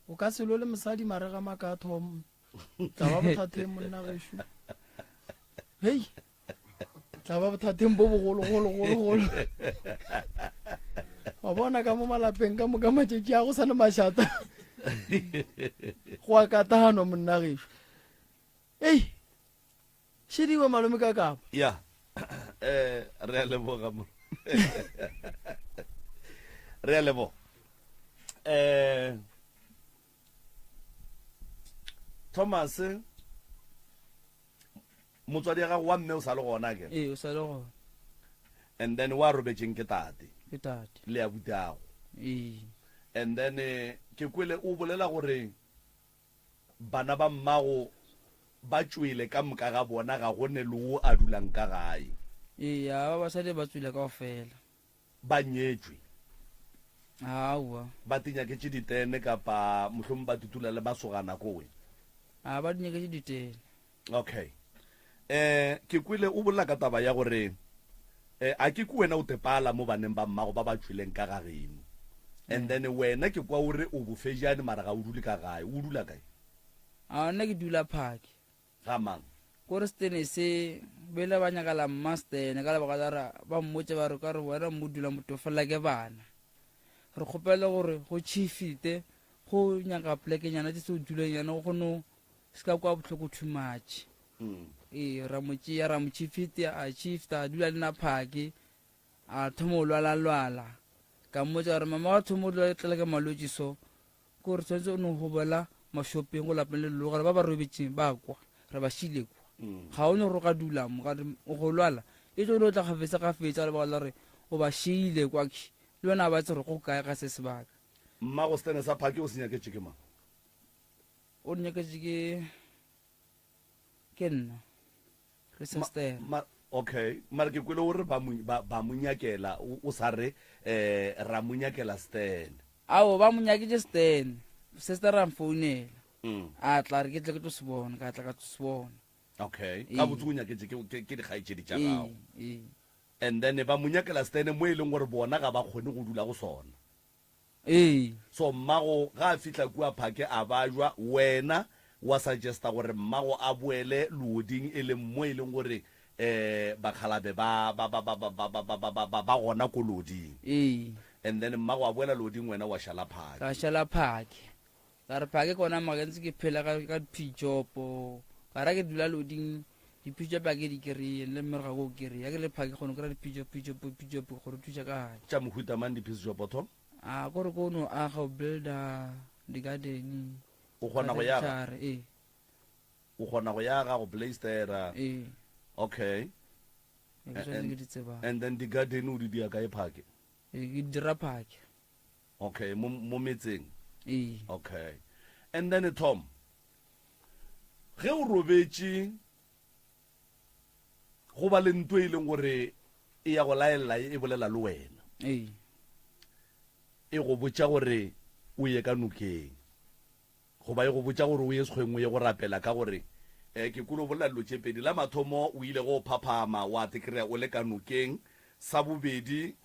o ka se lo le mosadi marega makathom tla ba bothateng monna gesho hei tla ba bothateng bo bogolo wa bona ka mo malapeng ka mo ka matšetši a go sa le mašata go a katano monna gesho šediwe malome ka kapa ya re a leboga mo re a leboga Thomas motswadi ga wa mme o sa le gona ke o sa le gona and then wa robetšeng ke tate le ya butago and then ke kwele o bolela gore bana ba mmago ba tswile ka moka ga bona ga gone le o a dulang ka gae ba basadi ba tswile ka ofela ba nyetswe ba tinya ke tše ditene kapa mohlomong ba tutula le ba sogana kowe ba dinyeke tše ditene okay ke kwele o bolela ka taba ya gore a ke ku wena o tepala mo baneng ba mmago ba ba tswileng ka gageno and then wena ke kwa ore o bofejane mara ga o dule ka gae o dula kae nna ke dula phaki ga mang kore stene se bele ba nyakala mmastene ka lebaka la ba mmotse ba re ka re wena mo dula motofela ke bana re kgopela gore go chiefite go nyaka plekenyana tse se o duleng yana go no se ka kwa botlhoko too much ra mo chiefite a chiefta a dula le na phaki a thomo lwala ka mmotse gore mama wa thomo le tlele ke malwetsi so gore tshwanetse o no go bola mashopeng go lapeng le lelo gore ba ba robetseng ba kwa re ba shile kwa ga o ne go ka dula mo ga o go lwala e tlo lo tla gafetsa le ba la re o ba shile kwa ki le bona ba tsere go kae ga se sebaka mma go stene sa phaki o senya ke tshikema o nya ke nna re se stene okay mara ke kwele gore ba mo nyakela o sa re ra mo nyakela stene ba mo nyaketse stene sister ra mfounela a tla re ke tle ke tlo se bona ka tla ka tlo se bona okay ka botsunya ke di khaitšedi tša gago and then ba mo nyakela stene mo e leng gore bona ga ba kgone go dula go sona so mmago ga a fitla kua phake a bajwa wena wa suggesta gore mmago a boele loading e leng mo e leng gore bakgalabe ba gona ko loading and then mmago a boela loading wena wa shala phake ka shala phake ka re phake kona magantse ke phela ka pitjopo ka ra ke dula loading dipitso pa ke di kry-e le mmerega ko o kry-e ke le phake kgone kry-a dipitso gore thuša ka gae tša mohuta mang di-piece job tom a kore ko no aga o builder di-garden o kgona go yaga ee o kgona go yaga go blastera okay ke tsone ke di tsebang and then di-garden o di dia kae phake ke dira phake okay mo metseng ee okay and then Tom ge o robetse go ba le ntwe e leng gore e ya go laela e bolela le wena ee e go botša gore o ye ka nokeng go ba e go botša gore o ye sekgweng o ye go rapela ka gore ke kuno bolela dilo tše pedi la mathomo o ile go phaphama wa tekry-a o le ka nokeng sa bobedi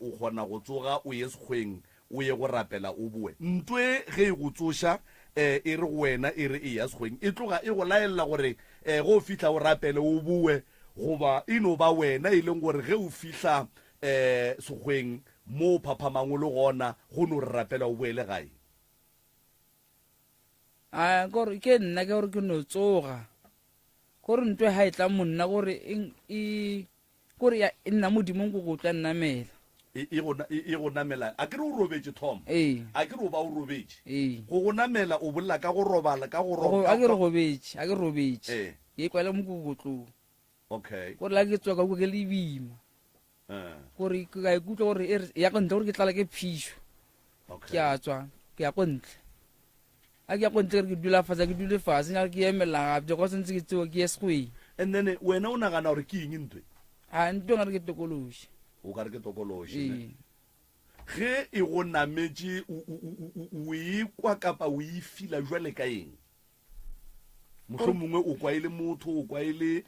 o kgona go tsoga o ye sekgweng o ye go rapela o boe ntwe ge e go tsoša e re go wena e re e ya sekgweng e tloga e go laelela gore go o fitlha o rapele o boe goba e no ba wena e leng gore ge o fitlha sekgweng mo phaphamang le gona go no re rapela o boele gae a kore ke nna ke gore ke no tsoga kore ntwe ha e tla monna gore kore e nna modimong ko go tla nnamela e go namela a ke re o robetse Tom a ke re o ba o robetse go go namela o bolela ka go robala ka go roba a ke re robetse ke kwala mo gogotlong okay kore la ke tswa ka go ke le bima kore ka ikutla gore ya go ntle gore ke tlala ke phišo ke a tswa ke ya go ntle a ke ya go ntle ke dula fatsa ke dule fase nya ke emela gape go sentse ke tsewa ke ye sekgweng and then wena o nagana gore ke eng ntwe a ntwe ngare ke tokološe o ka re ke tokološe ge e go nametše o ekwa kapa o e fila jwale ka eng mohlho mongwe o kwaile motho o kwaile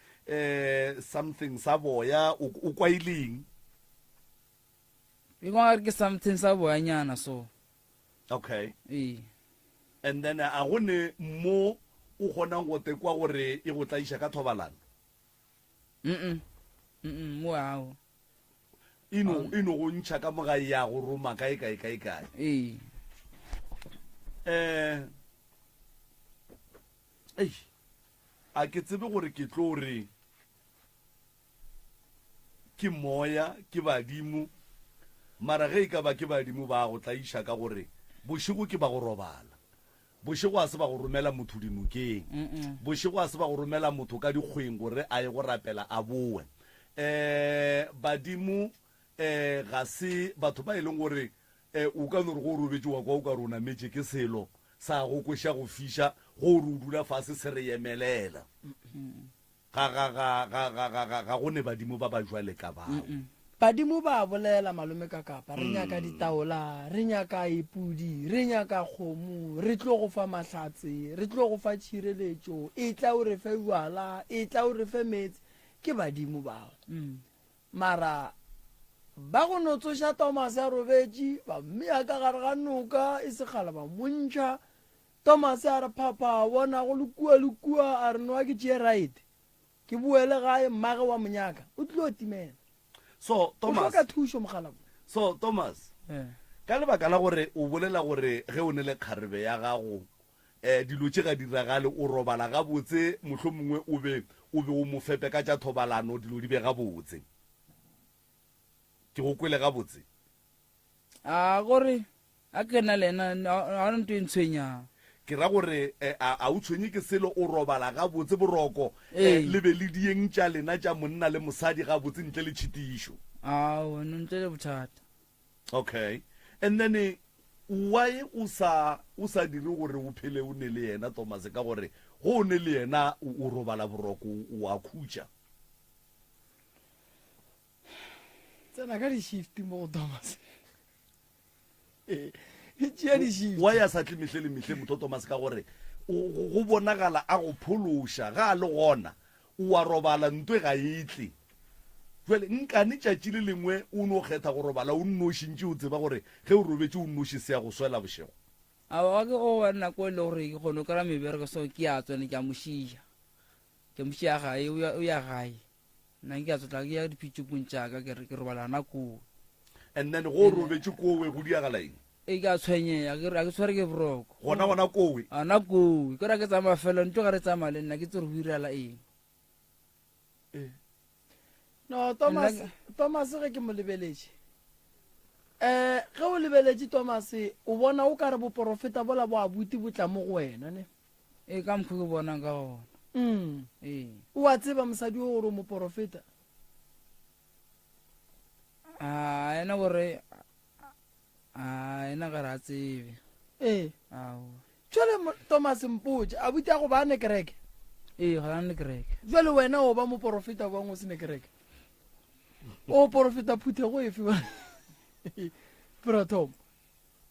something sa boya o kwaileng e ngare ke something sa boyanyana so okay and then a gone mo o kgonang go tekwa gore e go tlaiša ka thobalano mo ao ino go ntšha ka mogae ya go roma kae a ke tsebe gore ke tlo re ke moya ke badimo mara ge e ka ba ke badimo ba go tlaiša ka gore bošego ke ba go robala bošego a se ba go romela motho dinokeng bošego a se ba go romela motho ka dikgweng gore a ye go rapela a boe badimo ga se batho ba e leng gore o ka no re go robetse wa kwa o ka re o nametše ke selo sa go kweša go fiša go re o dula fase se re emelela ga gone badimo ba ba jwale ka bao badimo ba bolela malome ka kapa re nyaka ditaola re nyaka ipudi re nyaka kgomo re tlo go fa mahlatse re tlo go fa tšhireletšo e tla o re fe bjala e tla o re fe metsi ke badimo bao mara ba go no tsoša Thomas a robetše ba mmea ka gare ga noka e segala ba montšha Thomas a re papa bona go lekua a re noa ke tšee right ke boele gae mmage wa monyaka o tlile o timela so Thomas ka thušo mogala so Thomas ka lebaka la gore o bolela gore ge o ne le kgarebe ya gago dilo tše ga diragale o robala gabotse mohlho mongwe o be o mo fepe ka tša thobalano dilo di be gabotse ke go kwele gabotse a gore a ke na lena a ntwe ntshwenyang ke ra gore a o tshwenye ke selo o robala gabotse boroko le be le dieng tša lena tša monna le mosadi gabotse ntle le tšhitišo ao ntle le bothata okay and then why o sa dire gore o phele o ne le yena Thomas ka gore go o ne le yena o robala boroko o a khutša tsena ka di-shift mo go Thomas e tšea di-shift wa ya sa tle mehle le mehle motho Thomas ka gore go bonagala a go phološa ga a le gona o a robala ntwe ga itle jwale nkane tšatši le lengwe o no kgetha go robala o nnošintše o tseba gore ge o robetse o nnoši se ya go swela bošego a ke go wa nako e le gore ke kgone o kry-a mebereko so ke a tswane ke a mošia gae o ya gae nna ke a tsotla ke ya dipitšokong tšaka ke robalana koo and then go robetse kowe go diagalaeng e ka tshwenyega a ke tshware ke boroko gona kowe ana kowe ke ra ke tsamaya fela nto ga re tsamaya le nna ke tse re go irela eng no Thomas ge ke mo lebeletše ge o lebeletše Thomas o bona o ka re boporofeta bola bo abuti bo tla mo go wena ne e ka mokgwa ke bonang ka gona o a tseba mosadi o gore o moporofeta ena gore ena ga re a tsebe tšhwale Thomas mpotse abuti a go ba ne kereke ga a ne kereke jale wena o ba moporofeta bang o se ne kereke o porofeta phuthego efe Tom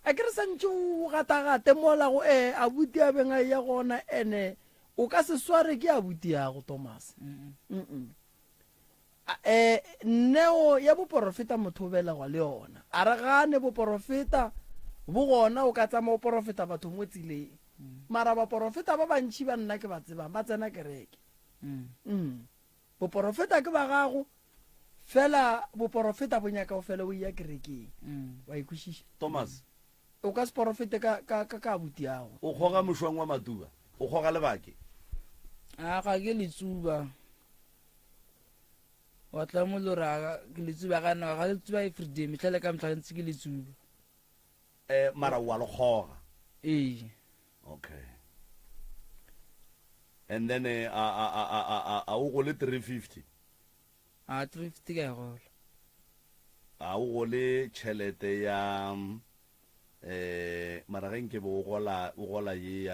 a ke re santse o gatagate molago abuti a beng a ya gona ene o ka se sware ke abuti yago Thomas neo ya boporofeta motho o belegwa le yona a re gane boporofeta bo gona o ka tsama o porofeta batho mo tsileng mara baporofeta ba bantši ba nna ke ba tsebang ba tsena kereke boporofeta ke ba gago fela boporofeta bo nyaka o fela o iya kerekeng wa ikwešiša Thomas o ka se porofete ka abuti yago o kgoga mošwang wa matuba o kgoga lebake ga ke letsuba wa tla mo le gore ke letsuba ga letsuba e freedom tlhele ka motlha ntse ke letsuba mara wa le kgoga okay and then a o go le 350 350 ka e gola a o go le tšhelete ya mara ge nke be o gola ye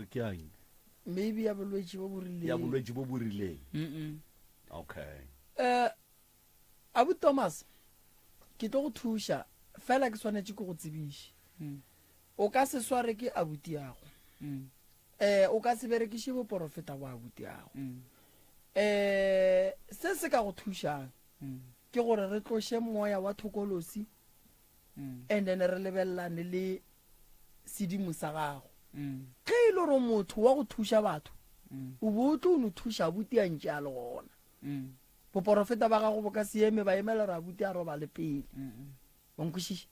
ke ang maybe ya bolwetši bo borileng okay abu Thomas ke tlo go thuša fela ke swanetše ke go tsebiše o ka se sware ke abuti yago o ka se berekiše boporofeta bo abuti yago se se ka go thušang ke gore re tloše moya wa thokolosi and then re lebelelane le sedimo sa gago ge e le gore motho wa go thuša batho o bo o tlo o no thuša abuti a ntše a le gona boporofeta ba gago bo ka se eme ba emela gore abuti a roba le pele bonkwešiše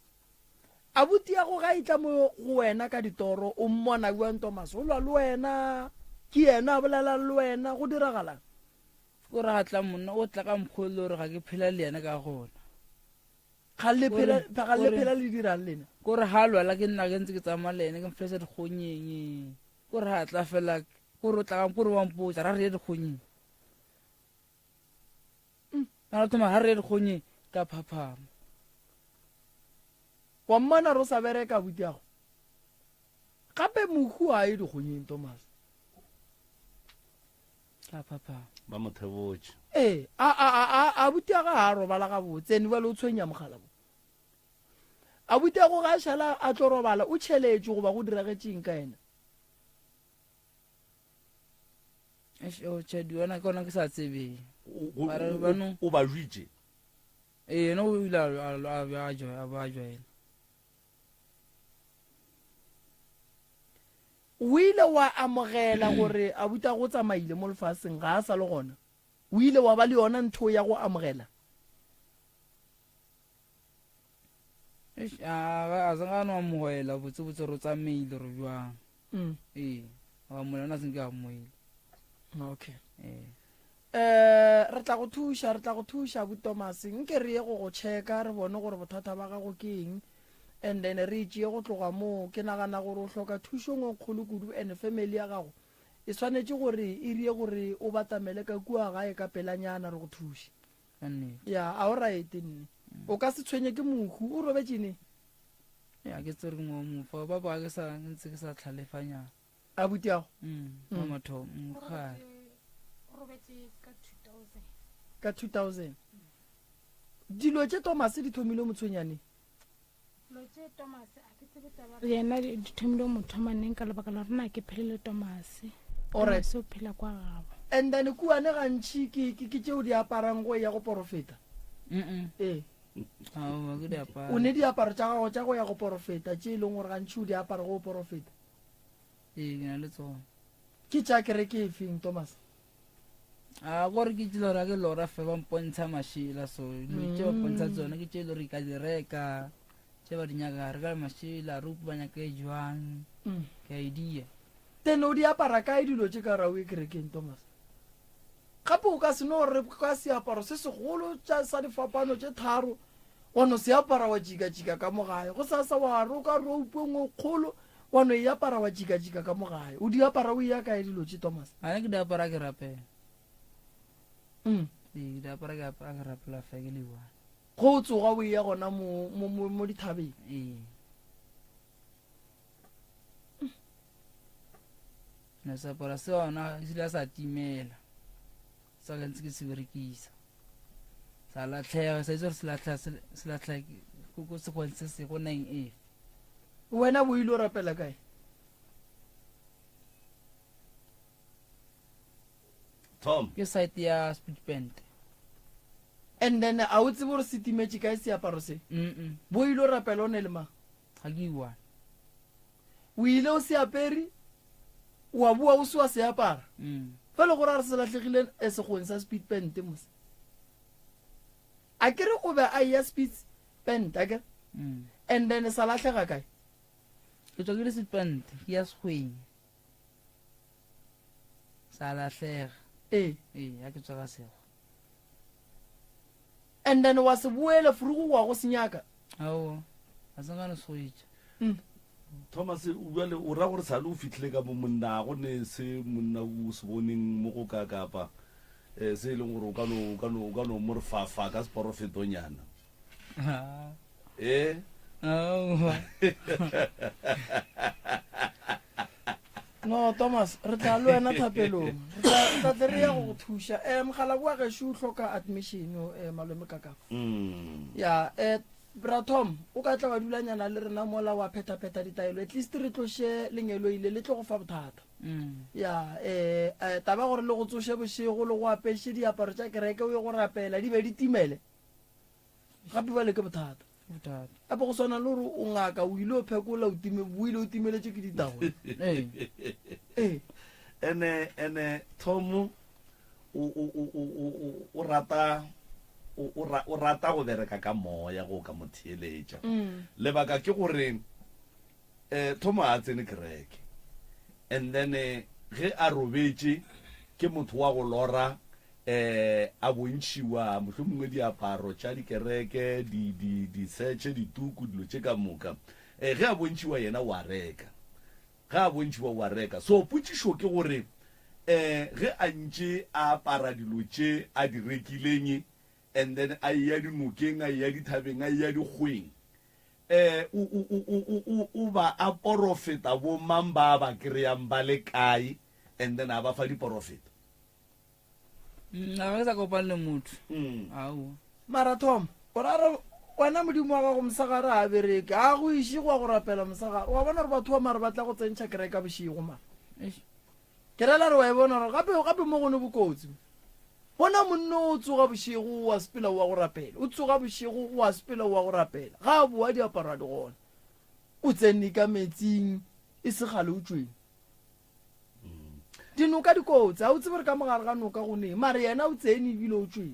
abuti ya go ga itla mo go wena ka ditoro o mmona buang Thomas o lwa le wena ke yena a bolela le wena go diragalang ko re ga tla monna o tla ka mokgwa le gore ga ke phela le yena ka gona ga le phela le dirang lena ko re ga lwala ke nna ke ntse ke tsamaya le ene ke mfesa dikgonyeng ko re ga tla fela ko re o tla ka ko re wa mpotsa ra re ye dikgonyeng ra thoma ga re ye dikgonyeng ka phaphama wa mmana ro sa bereka abuti yago gape mohu a ye dikgonyeng Thomas ka phaphama ba mothebotse abuti ya ga a robala ga botsene ba le o tshwenya mogala bo abuti ya go ga šala a tlo robala o tšheletše goba go diragetšeng ka ena tšhedi wena ke ona ke sa tsebeng o ba jwitše ena o ile a joina o ile wa amogela gore abuti a go tsamaile mo lefaseng ga a sa le gona o ile wa ba le yona ntho ya go amogela a se ngane wa mogwela botsebotse re o tsamaile re jwang wa molena senke a moile okay re tla go thuša abu Thomas nke re ye go go checka re bone gore bothata ba gago ke eng and then re tšee go tloga moo ke nagana gore o hloka thušo ngwe kgolo kudu and family ya gago e swanetše gore e rie gore o batamele ka kua gae ka pelanyana re go thuše ya a o right nne o ka se tshwenye ke mohu o robetšene ya ke tsere mo mofa ba ba ke sa ntse ke sa tlhalefanyana abuti yago matho mokgale ka 2000 dilo tše Thomas di thomile motshwenyane yena di thomile mothomaneng ka lebaka la rena ke phelele Thomas alright o phela kwa gabo and then kuane gantši ke tšeo di aparang go ya go porofeta o ne diaparo tša gago tša go ya go porofeta tše e leng gore gantši o di apara go porofeta ke na le tsona ke tša kereke e feng Thomas gore ke tšelo ra ke lora fe ba mpontsha mašela so tše ba pontsha tsona ke tše le gore ka di reka tše ba di nyaka re ka mašela rupu ba nyaka e jwang ke idea then o di apara kae dilo tše ka rao e kerekeng Thomas gape o ka se no re ka seaparo se segolo sa difapano tse tharo wa no se apara wa jika-jika ka mo gae go sa wa re o ka re o upueng kgolo wa no e apara wa jika-jika ka mo gae o di apara o ya kae dilo tse Thomas a ke di apara ke rapela di apara ke rapela fa ke le one go tsoga o ya gona mo dithabeng na seapara se ona se la sa timela sa ka ntse ke se berekisa sa latlhega sa itse gore se latlhega ko sekgweng se se go 9A wena bo ile o rapela kae Tom ke site ya speed band and then a o tsebe gore se timetse kae seaparo se bo ile o rapela o ne le mang ga ke iwane o ile o se apere wa bua o se wa se apara fela gore a re se latlhegile segong sa speed band mose a kere o be a ya speed band a kere and then sa latlhega kae ke tswa ke le speed band ke ya segweng sa latlhega ya ke tswa ka sego and then wa se boele furugo wa go senyaka ao a sengane switch Thomas uale o ra gore sa le o fitlhile ka mo monna go ne se monna o se boneng mo go ka kapa se leng gore o ka no mo re fafa ka seporofetonyana no Thomas re tla le wena thapelong re tla tle re ya go thuša mogala bua gešo o hloka admission malome kakafa ya bra Tom o ka tla wa dulanyana le rena mola wa pheta-pheta ditaelo at least re tloše lenyelo ile le tlo go fa bothata ya taba gore le go tsoše bošego le go apeše diaparo tša kereke o ye go rapela di be di timele gape ba le ke bothata ape go swana le gore o ngaka o ile o phekola o ile o timeletse ke ditago ene Tom o rata go bereka ka moya go ka motheeletša lebaka ke gore Tom a tsene kereke and then ge a robetse ke motho wa go lora a bontšhiwa mohlomongwe diaparo tša dikereke di-searche dituku dilo tše ka moka ge a bontšhiwa yena wa reka ge a bontšhiwa wa reka so potšišo ke gore ge a ntše a apara dilo tše a di rekileng and then a ya dinokeng a ya dithabeng a ya dikgweng o ba a porofeta bo mang ba ba kry-ang ba le kae and then a ba fa diporofeta a ke sa kopane le motho ao mara Tom orare wena modimo wa gago mosagare a bereke a go iše go wa go rapela mosagare wa bona gore batho ba mare ba tla go tsentšha kereka bošego mara ke rela re wa e bona gore gape mo gone bokotsi bona monna o tsoga bošego wa sepela wa go rapela o tsoga bošego wa sepela wa go rapela ga a boa diaparo a di gona o tsenne ka metsing e se gale o tsweng dinoka dikotsi a o tsebe re ka mogare ga noka go neng mare yena o tsene ebile o tsweng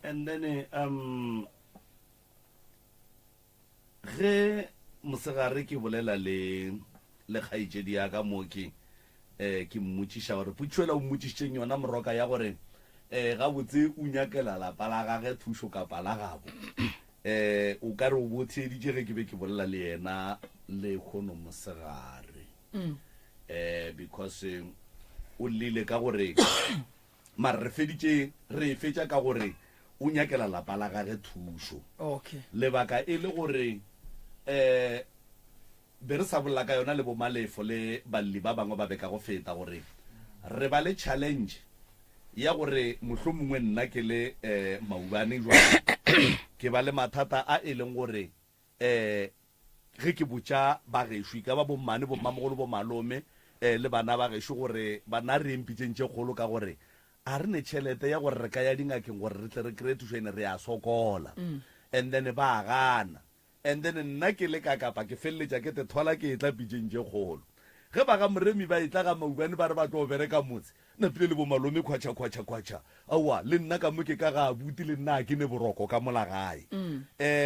and then ge mosegare ke bolela le kgaitšedi ya ka mo ke mmotšiša gore putšhwela o mmotšišitšeng yona moroka ya gore gabotse o nyakela lapa la gage thušo kapa la gabo o ka re o botheeditše ge ke be ke bolela le yena le kgono mosegare because o lile ka gore mare re fetša ka gore o nyakela lapa la gage thušo lebaka e le gore be re sa bolla ka yona le bomalefo le balli ba bangwe ba beka go feta gore re ba le challenge ya gore mohlomongwe nna ke le maubane jwa ke ba le mathata a e leng gore ge ke botša ba gešo ka ba bommane bommamogolo bo malome le bana ba gešo gore bana re empitsentše kgolo ka gore a re ne tšhelete ya gore re ka ya dingakeng gore re tle re kry-e thušo ene re a sokola and then ba gana and then nna ke le ka kapa ke feleletša ke te thola ke e tla pitšentše kgolo ge ba ga moremi ba e tla ga maubane ba re ba tlo bereka motse nna pile le bo malome khwatšha aowa le nna ka mo ke ka ga buti le nna ke ne boroko ka mola gae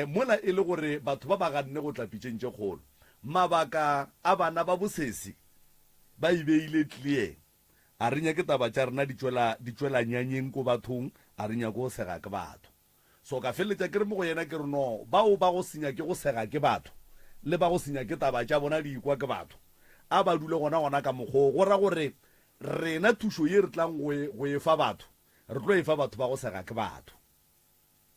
mola e le gore batho ba ba ganne go tla pitšentše kgolo mabaka a bana ba bosesi ba ibeile clear a re nyake taba tša rena di tšwela nyanyeng ko bathong a re nyake go sega ke batho so ka feletša ke re mo go yena ke re no bao ba go senya ke go sega ke batho le ba go senya ke taba tša bona di ikwa ke batho a ba dule gona ka mokgwa go ra gore rena thušo ye re tlang go efa batho re tlo efa batho ba go sega ke batho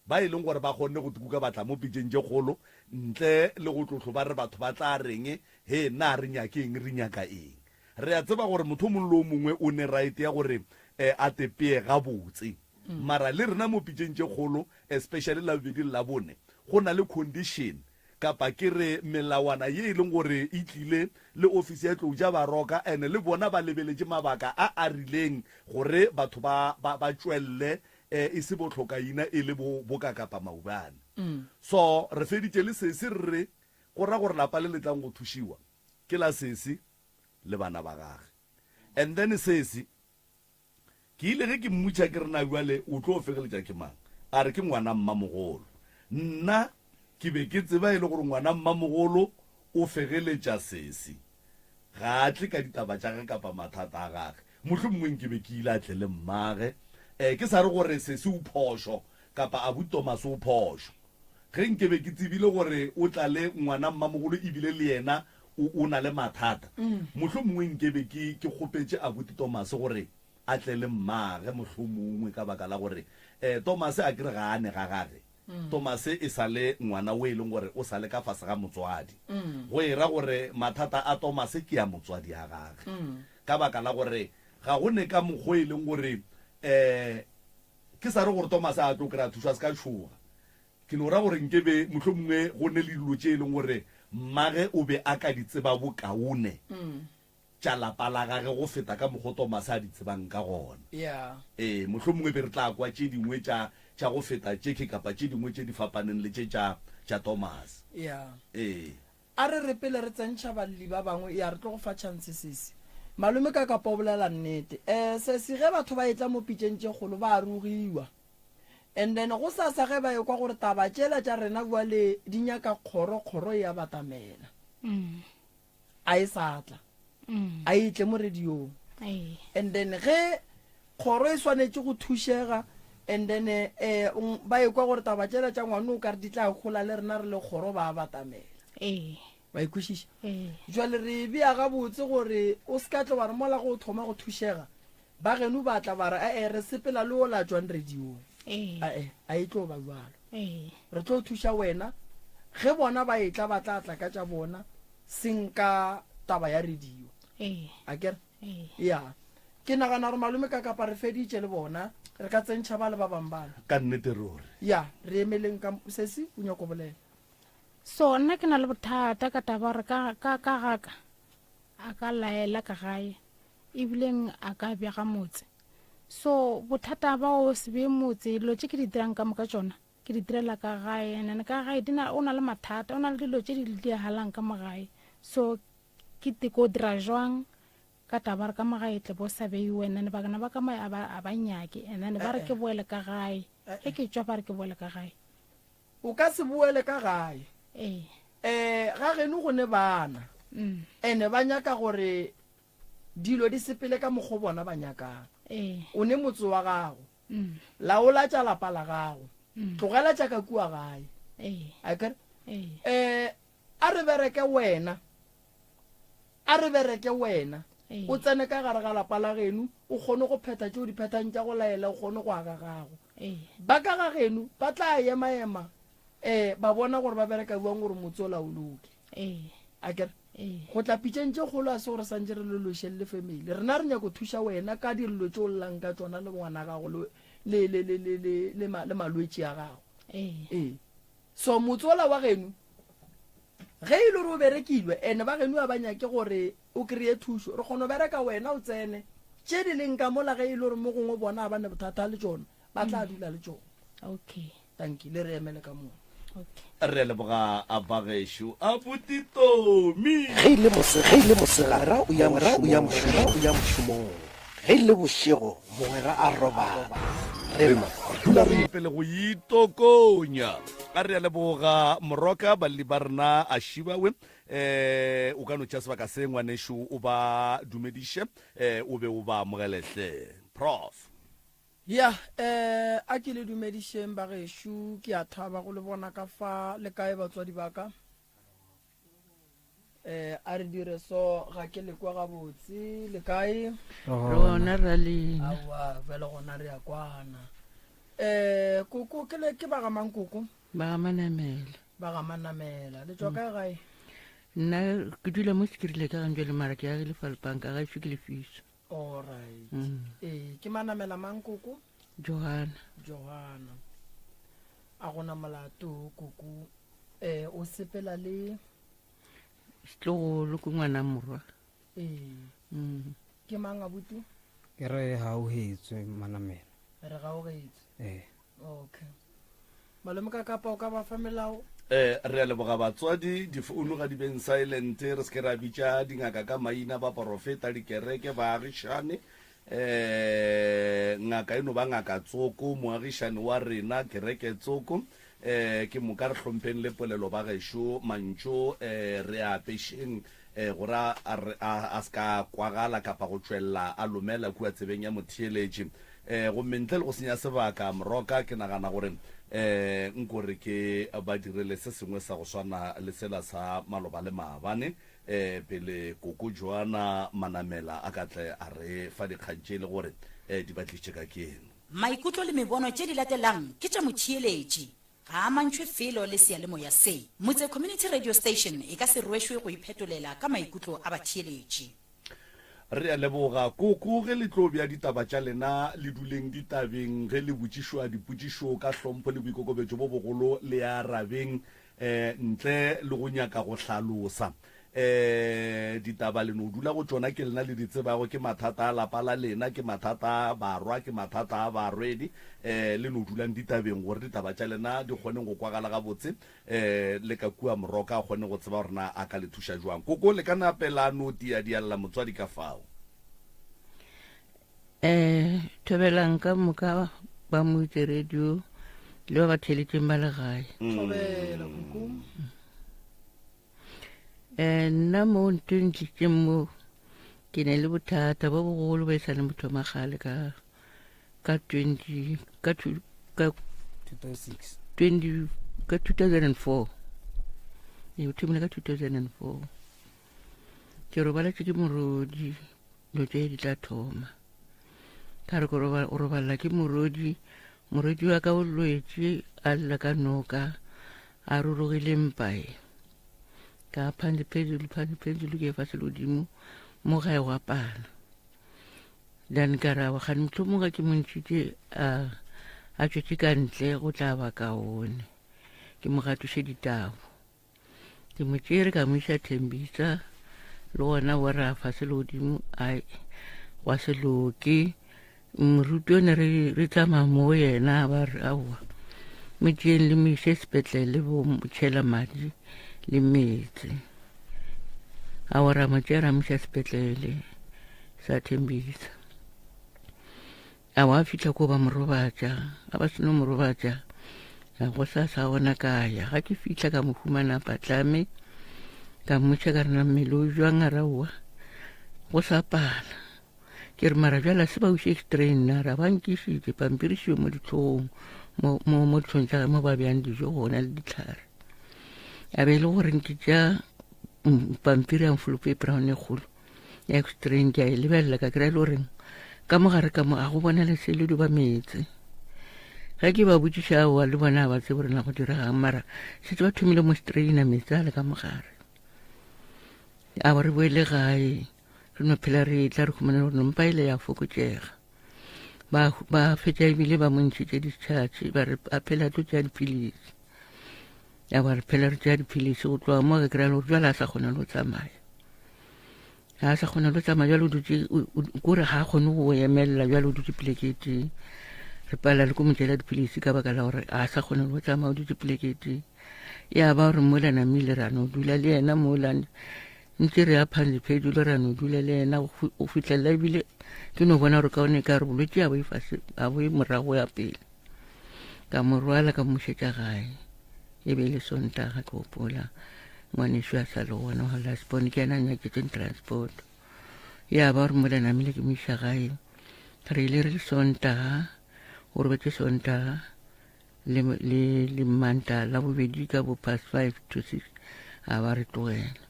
ba e leng gore ba kgonne go tuka batla mo pitšeng tše kgolo ntle le go tlotlo ba re batho ba tla reng he nna re nyakeng re nyaka eng re a tseba gore motho mongwe le mongwe o ne right ya gore a tepee gabotse mara le rena mo pitšeng tše kgolo especially la bedi la bone go na le condition kapa ke re melawana ye e leng gore e tlile le ofisi ya tlo ja ba roka ene le bona ba lebeletše mabaka a rileng gore batho ba tšwelle e se botlhokaina e le boka kapa maubane so re feditše le sese re go ra gore lapa le letlang go thušiwa ke la sese le bana ba gage and then sese ke ile ge ke mmutša ke re na jwale o tlo fegeletša ke mang a re ke ngwana mmamogolo nna ke be ke tseba e le gore ngwana mmamogolo o fegeletša sese ga a tle ka ditaba tša ge kapa mathata a gage mohlomongweng ke be ke ile a tle le mmage ke sa re gore sese o phošo kapa abu Thomas o phošo ge nke be ke tsebile gore o tla le ngwana mmamogolo ebile le yena o na le mathata mohlomongweng ke be ke kgopetše abu Thomas gore a tle le mmage mohlomongwe ka baka la gore Thomas a kere ga ane ga gage Thomas e sa le ngwana o e leng gore o sa le ka fase ga motswadi go era gore mathata a Thomas ke ya motswadi ya gage ka baka la gore ga go ne ka mokgwa e leng gore ke sa re gore Thomas a tlo kry-a thuso a se ka tšhoga ke no ra gore nkebe mohlomongwe go ne le dilo tše e leng gore mmage o be a ka di tseba bokaone tša lapa la gage go feta ka mokgwa Thomas a di tsebang ka gona mohlomongwe be re tla kwa tše dingwe tša go feta tšeke kapa tše dingwe tše di fapaneng le tše tša Thomas a re re pele re tsentšha balli ba bangwe ya re tlo go fa chance sese malome ka kapa o bolela nnete sese ge batho ba etla mo pitšeng tše kgolo ba arogiwa and then go sa ge ba ekwa gore taba tšela tša rena bjale di nyaka kgoro ya batamela a e sa tla a itle mo radiong and then ge kgoro e swanetše go thušega and then ba ekwa gore taba tšela tša ngwane o ka re di tla kgola le rena re le kgoro ba batamela ba ikwešiša jwale re bea gabotse gore o se ka tle wa re mola go thoma go thušega ba geno ba tla ba re re sepela le o la tswang radiong a e tlo ba jalo re tlo thuša wena ge bona ba etla ba tla ka tša bona senka taba ya radio a kere ya ke nagana gore malome ka kapa re feditše le bona re ka tsentšha ba le ba bang bana ka nnete ruri ya re emeleng ka sese o nyako bolela so nna ke na le bothata ka taba gore ka gaka a ka laela ka gae ebileng a ka bega motse so bothata ba o se be motse dilo tše ke di dirang ka moka tsona ke di direla ka gae and ka gae o na le mathata o na le dilo tše di diagalang ka mogae so ke teko dira jwang ka taba re ka mogae tle bo sa beiwe and bagana ba ka mae a ba nyake and then ba re ke boele ka gae ge ke tswa ba re ke boele ka gae o ka se boele ka gae ga geno go ne bana ene ba nyaka gore dilo di sepele ka mokgwa bona ba nyakang o ne motse wa gago laola tša lapa la gago tlogela tša ka kua gae akere a re bereke wena o tsene ka gare ga lapa la geno o kgone go pheta tšeo di phetang tša go laela o kgone go aga gago ba ka ga geno ba tla ema ba bona gore ba bereka buang gore motse o laoloke akere go tla pitšeng tše kgolo a se gore santse re lološeng le family rena re nyako thuša wena ka dillo tše o llang ka tsona le ngwana gago le malwetši a gago so motse ola wa geno ge e le gore o berekilwe ene ba geno a ba nyake gore o kry-e thušo re kgone o bereka wena o tsene tše di leng ka mola ge e le gore mo gongwe bona a ba ne bothata le tšona ba tla dula le tšona thank you le re emele ka mona re leboga a bagešo a botitomi ge ile mosegara o ya mošomong ge ile bošego mogwera a robala re dula re pele go itokonya a re a leboga moroka balli ba rena a šibawe o ka no tša sebaka se ngwanešo o ba dumediše o be o ba amogeletle prof ya a ke le dumedišeng ba gešo ke a thaba go le bona ka fa le kae batswadi baka a re dire so ga ke le kwa gabotse le kae rona ra le awa vele gona re ya kwana koko ke ba gamang koko ba ga manamela ba ga manamela le tswa kae gae nna ke dula mo sekirile ka gantjwa le mara ke ya le falpanka ga ke le fiso alright ke manamela mang koko Johana a gona molato koko o sepela le setlogolo ke ngwana morwa ke mang abuti ke re ha o hetswe manamela re ga o gaetse okay malome ka kapa o ka ba fa melao re a leboga batswadi difounu ga di beng silent re se ke ra bitša dingaka ka maina ba porofeta dikereke baagišane ngaka eno ba ngaka tsoko moagišane wa rena kereke tsoko ke moka re hlompheng le polelo ba gešo mantšo re apešeng gore a ska kwagala kapa go tšwelela a lomela kua tsebeng ya motheeletše gomme ntle le go senya sebaka moroka ke nagana gore nkore ke ba direle se sengwe sa go swana le sela sa maloba le maabane pele koko Joana Manamela a ka tle a re fa dikgantše le gore di batliše ka keng maikutlo le mebono tše di latelang ke tša motheeletši ga a mantšhwe felo le sealemoya se motse community radio station e ka se rwešwe go iphetolela ka maikutlo a batheeletši re a leboga koko ge le tlo bja ditaba tša lena le duleng ditabeng ge le botšišwa dipotšišo ka hlompho le boikokobetšo bo bogolo le a rabeng ntle le go nyaka go hlalosa ditaba le no dula go tšona ke lena le ditsebago ke mathata a lapa la lena ke mathata a barwa ke mathata a barwedi le no dulang ditabeng gore ditaba tša lena di kgone go kwagala gabotse le ka kua moroka a kgone go tseba gorena a ka le thuša jwang koko le ka napela no dialela motswadi ka fao thobelang ka moka ba moitse radio le ba ba theletšeng ba legae thobela koko nna mo ntšintšitšeng mo ke ne le bothata bo bogolo ba e sa le motho magale ka 2004 e o thomile ka 2004 ke robaletše ke morodi dilo tše di tla thoma ka re o robalela ke morodi wa ka o lwetše a lla ka noka a rurugile mpae ka phandiphendulu ke fa selodimo mo gae go apana then ka ra gane mohlomong ga ke montšhitše a tšwetše ka ntle go tla ba kaone ke mo gatoše ditabo ke mo tšere ka mo iša Thembisa le gona o ra fa selodimo ai wa seloke moruti one re tsamaya mo yena ba re aowa mo tšeeng le mo iše sepetlele bo motšhela madi le metsi a ora matšera moša sepetlele sa Thembisa a wa fihla ko ba morobatša a ba seno morobatša go sa bona kaya ga ke fihla ka mo humana patlame ka motša ka rena mmele o jwang a raowa go sa pala ke re mara bjala se ba uše extrainara ba nkišitše pampirišio mo ditlhong mo ditlhong tša mo ba bjang dijo gona le ditlhare a be le gore nke tša pampiri a mfolopaper one kgolo ya extrain ke a e lebelela ka kry-a le goreng ka mogare ka mo a go bona leseledi ba metse ga ke ba botšiša aowa le bona ba tse borena go diregang mara setse ba thomile mo straina metse a le ka mogare a ba re boele gae re no phela re tla re khumana gore nompa ile ya fokotšega ba fetša ebile ba montšhitše discharge ba re a phela tlo tša dipilisi ya ba re phela re tša dipilisi go tloa mo ke kry-a le gore jwale a sa kgona le go tsamaya a sa kgona le go tsamaya jwale o dutse kore ga a kgone go emelela jwale o dutse plekete re pala le ko motšela dipilisi ka baka la gore a sa kgone le go tsamaya o dutse plekete ya ba gore mola namile rano o dula le yena mola ntse re a phandiphedulo rano o dula le yena o fitlhelela ebile ke no bona gore ka one ka re bolwetse a bo morago ya pele ka mo rwala ka mošetša gae e be le Sontaga ke gopola ngwaneso a sa le gona ga lasbone ke ena nyaketseng transport ya ba gore mola namile ke mo isa gae re ile re le Sontaga gore betse Sontaga le Manta la bobedi ka bo past 5 to 6 a ba re tlogela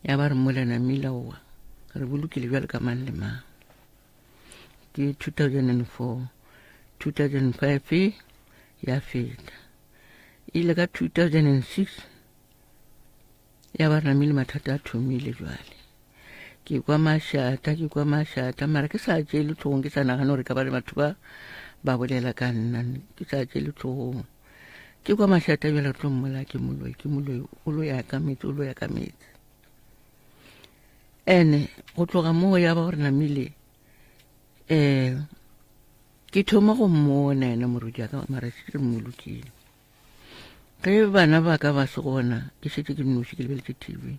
ya ba re mola namile oa re bolokile bjale ka mang le mang ke 2004 2005 ya feta ile ka 2006 ya ba re namile mathata a thomile jwale ke kwa mashata mara ke sa tšele tlhogong ke sa nagana gore ka ba le batho ba bolela ka nna ke sa tšele tlhogong ke kwa mashata bjale re tlo mmola ke moloi o lo ya ka metse ene go tloga moo ya ba gore namile ke thoma go mmona ena morudi aka mara se re molokile ge bana ba ka ba se gona ke setse ke nnoši ke lebeletse TV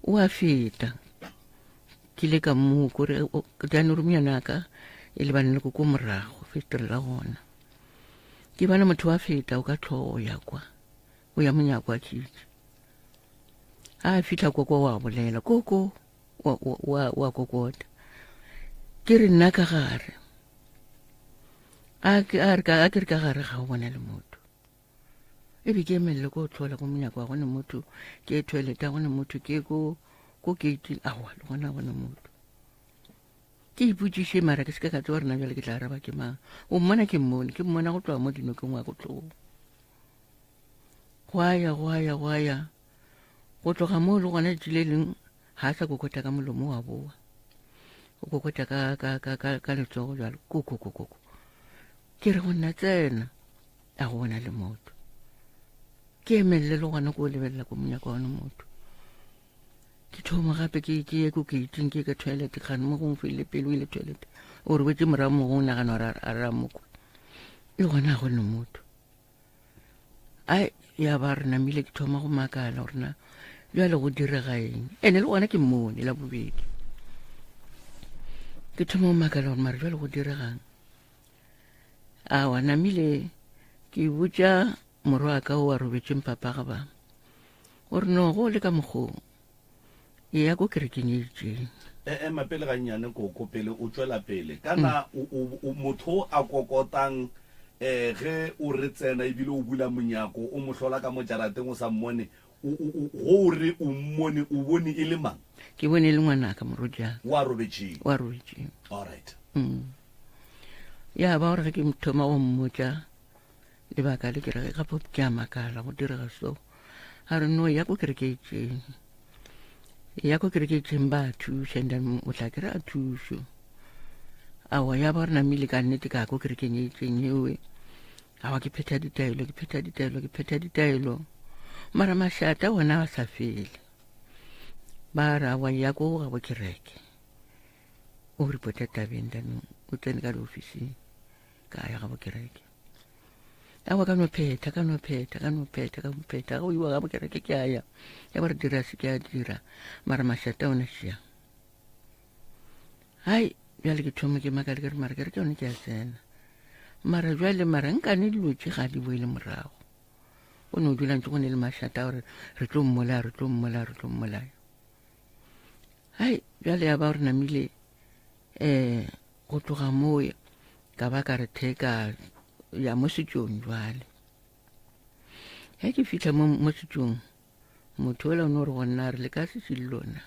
o a feta ke le ka moo kore jane rumiana ka e le banele ko morago festere la gona ke bana motho wa feta o ka tlhogo ya kwa o ya monyako a tšitše a fitla kwa wa bolela koko wa kokota ke re nna ka gare a ke re ka gare ga o bona le motho e be ke emelele ko tlhola ko monyako wa gone motho ke toilet a gone motho ke ko gate awa le gona gone motho ke iputsiše mara ke se ka tse gore na bjale ke tla araba ke mang o mmona ke mmona go tloga mo dinokeng wa go tlogo go ya go tloga mo le gona tšile leng ga a sa kokota ka molomo wa boa o kokota ka letsogo jalo koko ke re go nna tsena a go bona le motho ke emelele le gona ko lebelela ko monyako wa gone motho ke thoma gape ke ye ko gating ke ka toilet gane mo gongwe feile pele o ile toilet o re betse morago mo go nagana gore a ramoko e gona a gone motho ai ya ba re namile ke thoma go makala gorena bjale go direga eng ene le gona ke mmone la bobedi ke thoma go makala gore mare bjale go diregang awa namile ke botša morwa ka o a robetseng papa ga ba gore no go le ka mokgong ya go kerekeng e itseng ema pele ga nnyane koko pele o tswela pele kana motho a kokotang ge o re tsena ebile o bula monyako o mohlola ka mojarateng o sa mmone go re o mmone o bone e le mang ke bone le ngwana ka morojang wa robetšeng all right ya ba gore ge ke thoma go mmotša lebaka le ke re gape ke a makala go direga so a re no ya ko kerekeng ba thuša and then o tla kry-a thušo awa ya ba re namile ka nnete ka ko kerekeng e itseng ewe awa ke pheta ditaelo mara mašata ona a sa fele ba re awa ya ko ga bo kereke o repota tabeng then o tsene ka diofising ka ya ga bo kereke awa ka no pheta ga o iwa ga bo kereke ke aya ya ba re dira se ke a dira mara mašata ona šia hai bjale ke thoma ke makale ke re mara kereke yone ke a tsena mara jwale mara nkane dilo tše ga di boele morago o ne o dula ntse go ne le mašata gore re tlo mmolaya hai bjale ya ba gore namile go tloga moo ka ba ka re theka ya mo setšong jwale ge ke fitlha mo setšong motho ola o ne gore gonna re le ka sese lona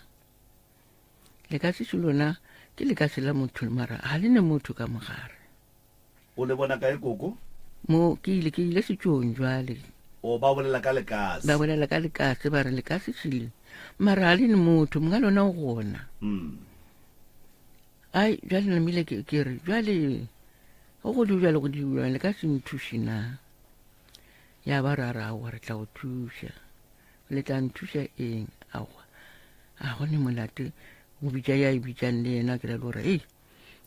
ke le ka se la motho mara ga le ne motho ka mogare o le bona kae koko mo ke ile setšong jwale o ba bolela ka lekase ba re lekase sele mara ga le ne motho monga lona o gona ai jwale namile ke re jwale go diwa le ka se nthuši na ya ba rara awa re tla go thuša le tla nthuša eng awa a gone molate go bitša ya e bitsang le yena ke ra le gore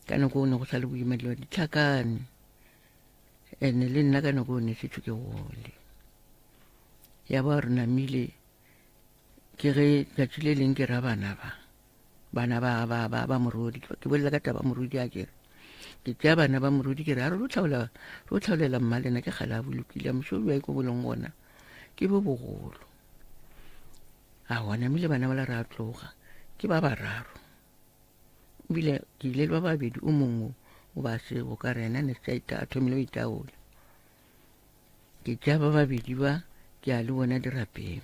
ka nako o ne go sa le boima dilo ditlhakane ene le nna ka nako o ne setho ke gole ya ba re namile ke ge tšatši le leng ke ra bana ba morodi ke bolela ka taba morodi a kere ke tšea bana ba morodi ke re a re lo tlhaolela mmalena ke kgale a bolokile a mošodu wa iko boleng gona ke bo bogolo a wana mile bana ba la re a tloga ke ba bararo ebile ke ile le ba babedi o mongwe o ba sego ka rena ne se a thomile o itaola ke tšea ba babedi ba ke a le bona dirapeng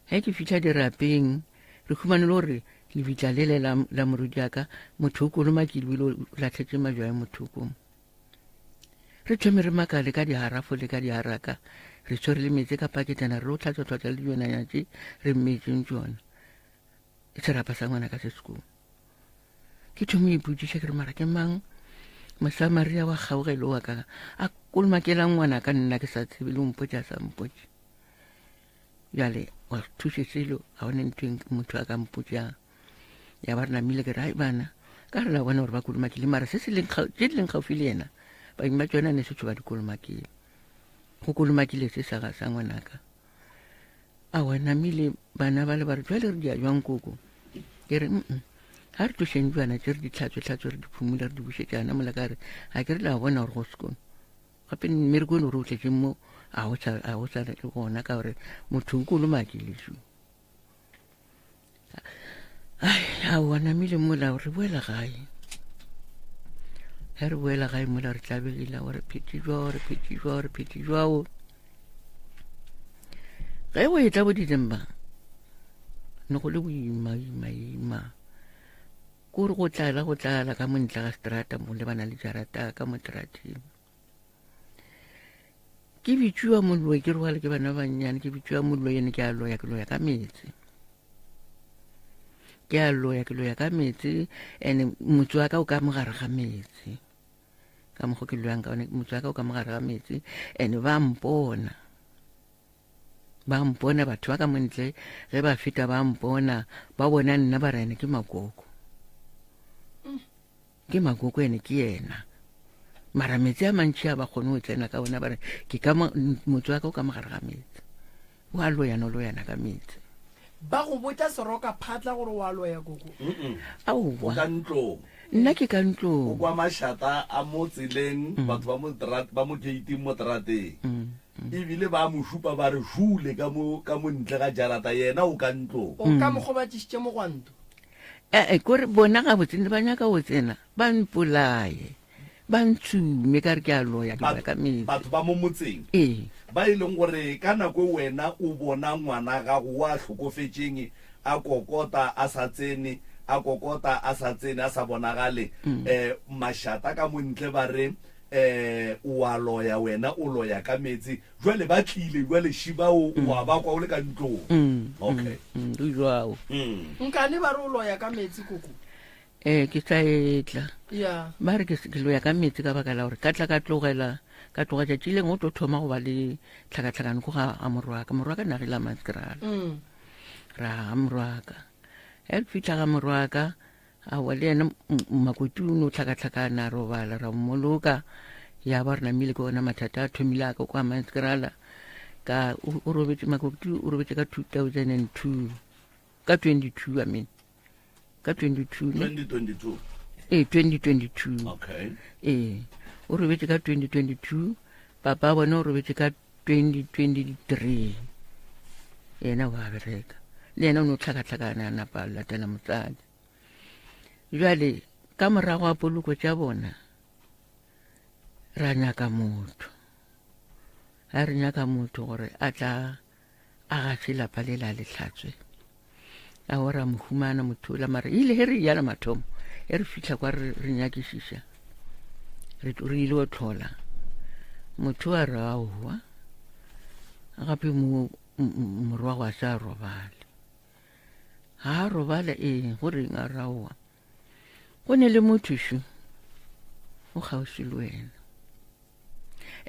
ge ke fitlha dirapeng re khumane le gore lebitla le la morodi aka motho o kolomakile bile o latlhetse majwae mothokong re thome re makale ka diharafo le ka diharaka re tshwere le metsi ka paketana re o tlhatswa-tlhatswa le dionanyatse re mmetseng tsona e serapa sa ngwana ka se sekong ke thome iputsiša ke re mara ke mang mosamaria wa kgaogele wa ka a kolomakelang ngwana ka nna ke sa tsebe le mpotse a sa mpotse bjale wa thusetselo ga one ntho motho a ka mpotsang ya ba re namile ke re hai bana ka re la bona gore ba kolomakile mara tse di leng gaufi le ena baeng ba tsona ne setho ba di kolomakile go kolomakile se sa ngwanaka a wa namile bana ba le ba re jwale re di a jwang koko ke re ga re tlošeng jwana tse re di tlhatswe re di phumula re di bušetšana mola ka re ga ke re la bona gore go sekone gape mmereko one gore o tletseng mo a go sa le gona ka gore motho o kolomakile su a wanamile mola re boela gae ge re boela gae mola re tlabegile gore pheti jwao ge go etla bo December ne go le boima kore go tlala ka montla ga strata mo le bana le jarata ka mo trateng ke bitšwa mollo ke re wa le ke bana bannyane ke bitšwa mollo ene ke a loya ka metsi ke a loya ka metsi ene motse wa ka o ka mogare ga metsi ka mogo ke loyang ka one motse wa ka o ka mogare ga metsi ene ba mpona batho ba ka montle ge ba feta ba mpona ba bona nna ba rene ke makoko ene ke yena mara metsi a mantši a ba kgone go tsena ka ona ba re ke ka motse wa ka o ka mogare ga metsi o a loyana ka metsi ba go botsa seroka phatla gore wa loya koko o ka ntlong nna ke ka ntlong o kwa mašata a mo tseleng batho ba mo gate mo trateng ebile ba mo šupa ba re jule ka mo ntle ga jarata yena o ka ntlong o ka mogobatšisitše mogwanto kore bona ga botsene ba nyaka go tsena ba mpolaye ba ntsume ka re ke a loya ke loya ka metsi batho ba mo motseng ba e leng gore ka nako wena o bona ngwana gago wa hlokofetšeng a kokota a sa tsene a sa bonagale mašata ka montle ba re o a loya wena o loya ka metsi jwale ba tlile jwale shibao wa ba kwa o le ka ntlong okay jwao nkane ba re o loya ka metsi koko ke sa etla ya ba re ke loya ka metsi ka baka la gore ka tla ka tloga tšatši leng o tlo thoma go ba le tlhakatlhakano ko ga a morwaka nagela maskrala ra ga morwaka ge fitlha ga morwaka a wa le ena makotune o tlhakatlhakana a robala ra mmoloka ya ba re namile ke ona mathata a thomile aka kwa maskrala ka makotu o robetse ka 2002 ka 22 I mean ka 2022 okay o robetse ka 2022 papa bona o robetse ka 2023 yena wa bereka le yena o ne o tlhakatlhakana a napa latela motsadi jwale ka morago a poloko tša bona ra nyaka motho gore a tla a gatse lapa le la lehlatswe a ora mohumana motho la mara ile he re yana mathomo e re fitlha kwa re nyakišiša re ile o tlhola motho a re aowa gape morwago a sa robale ga a robale goreng a raowa go ne le motho šo o kgauswi le wena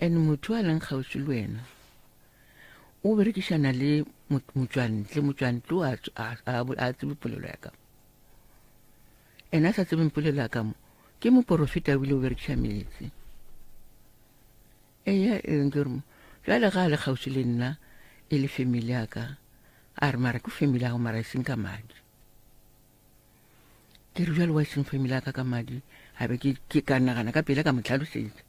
and motho a leng kgauswi le wena o berekišana le motswantle a tsebe polelo ya kamo ene a sa tsebeng polelo ya kamo ke moporofeta bile o berekiša metsi keremo jale ga a le kgauswi le nna e le family yaka a re mara ke family yago mara e seng ka madi ke re jalo wa seng family ka ka madi ha be ke ka nagana ka pele ka motlhalosetsa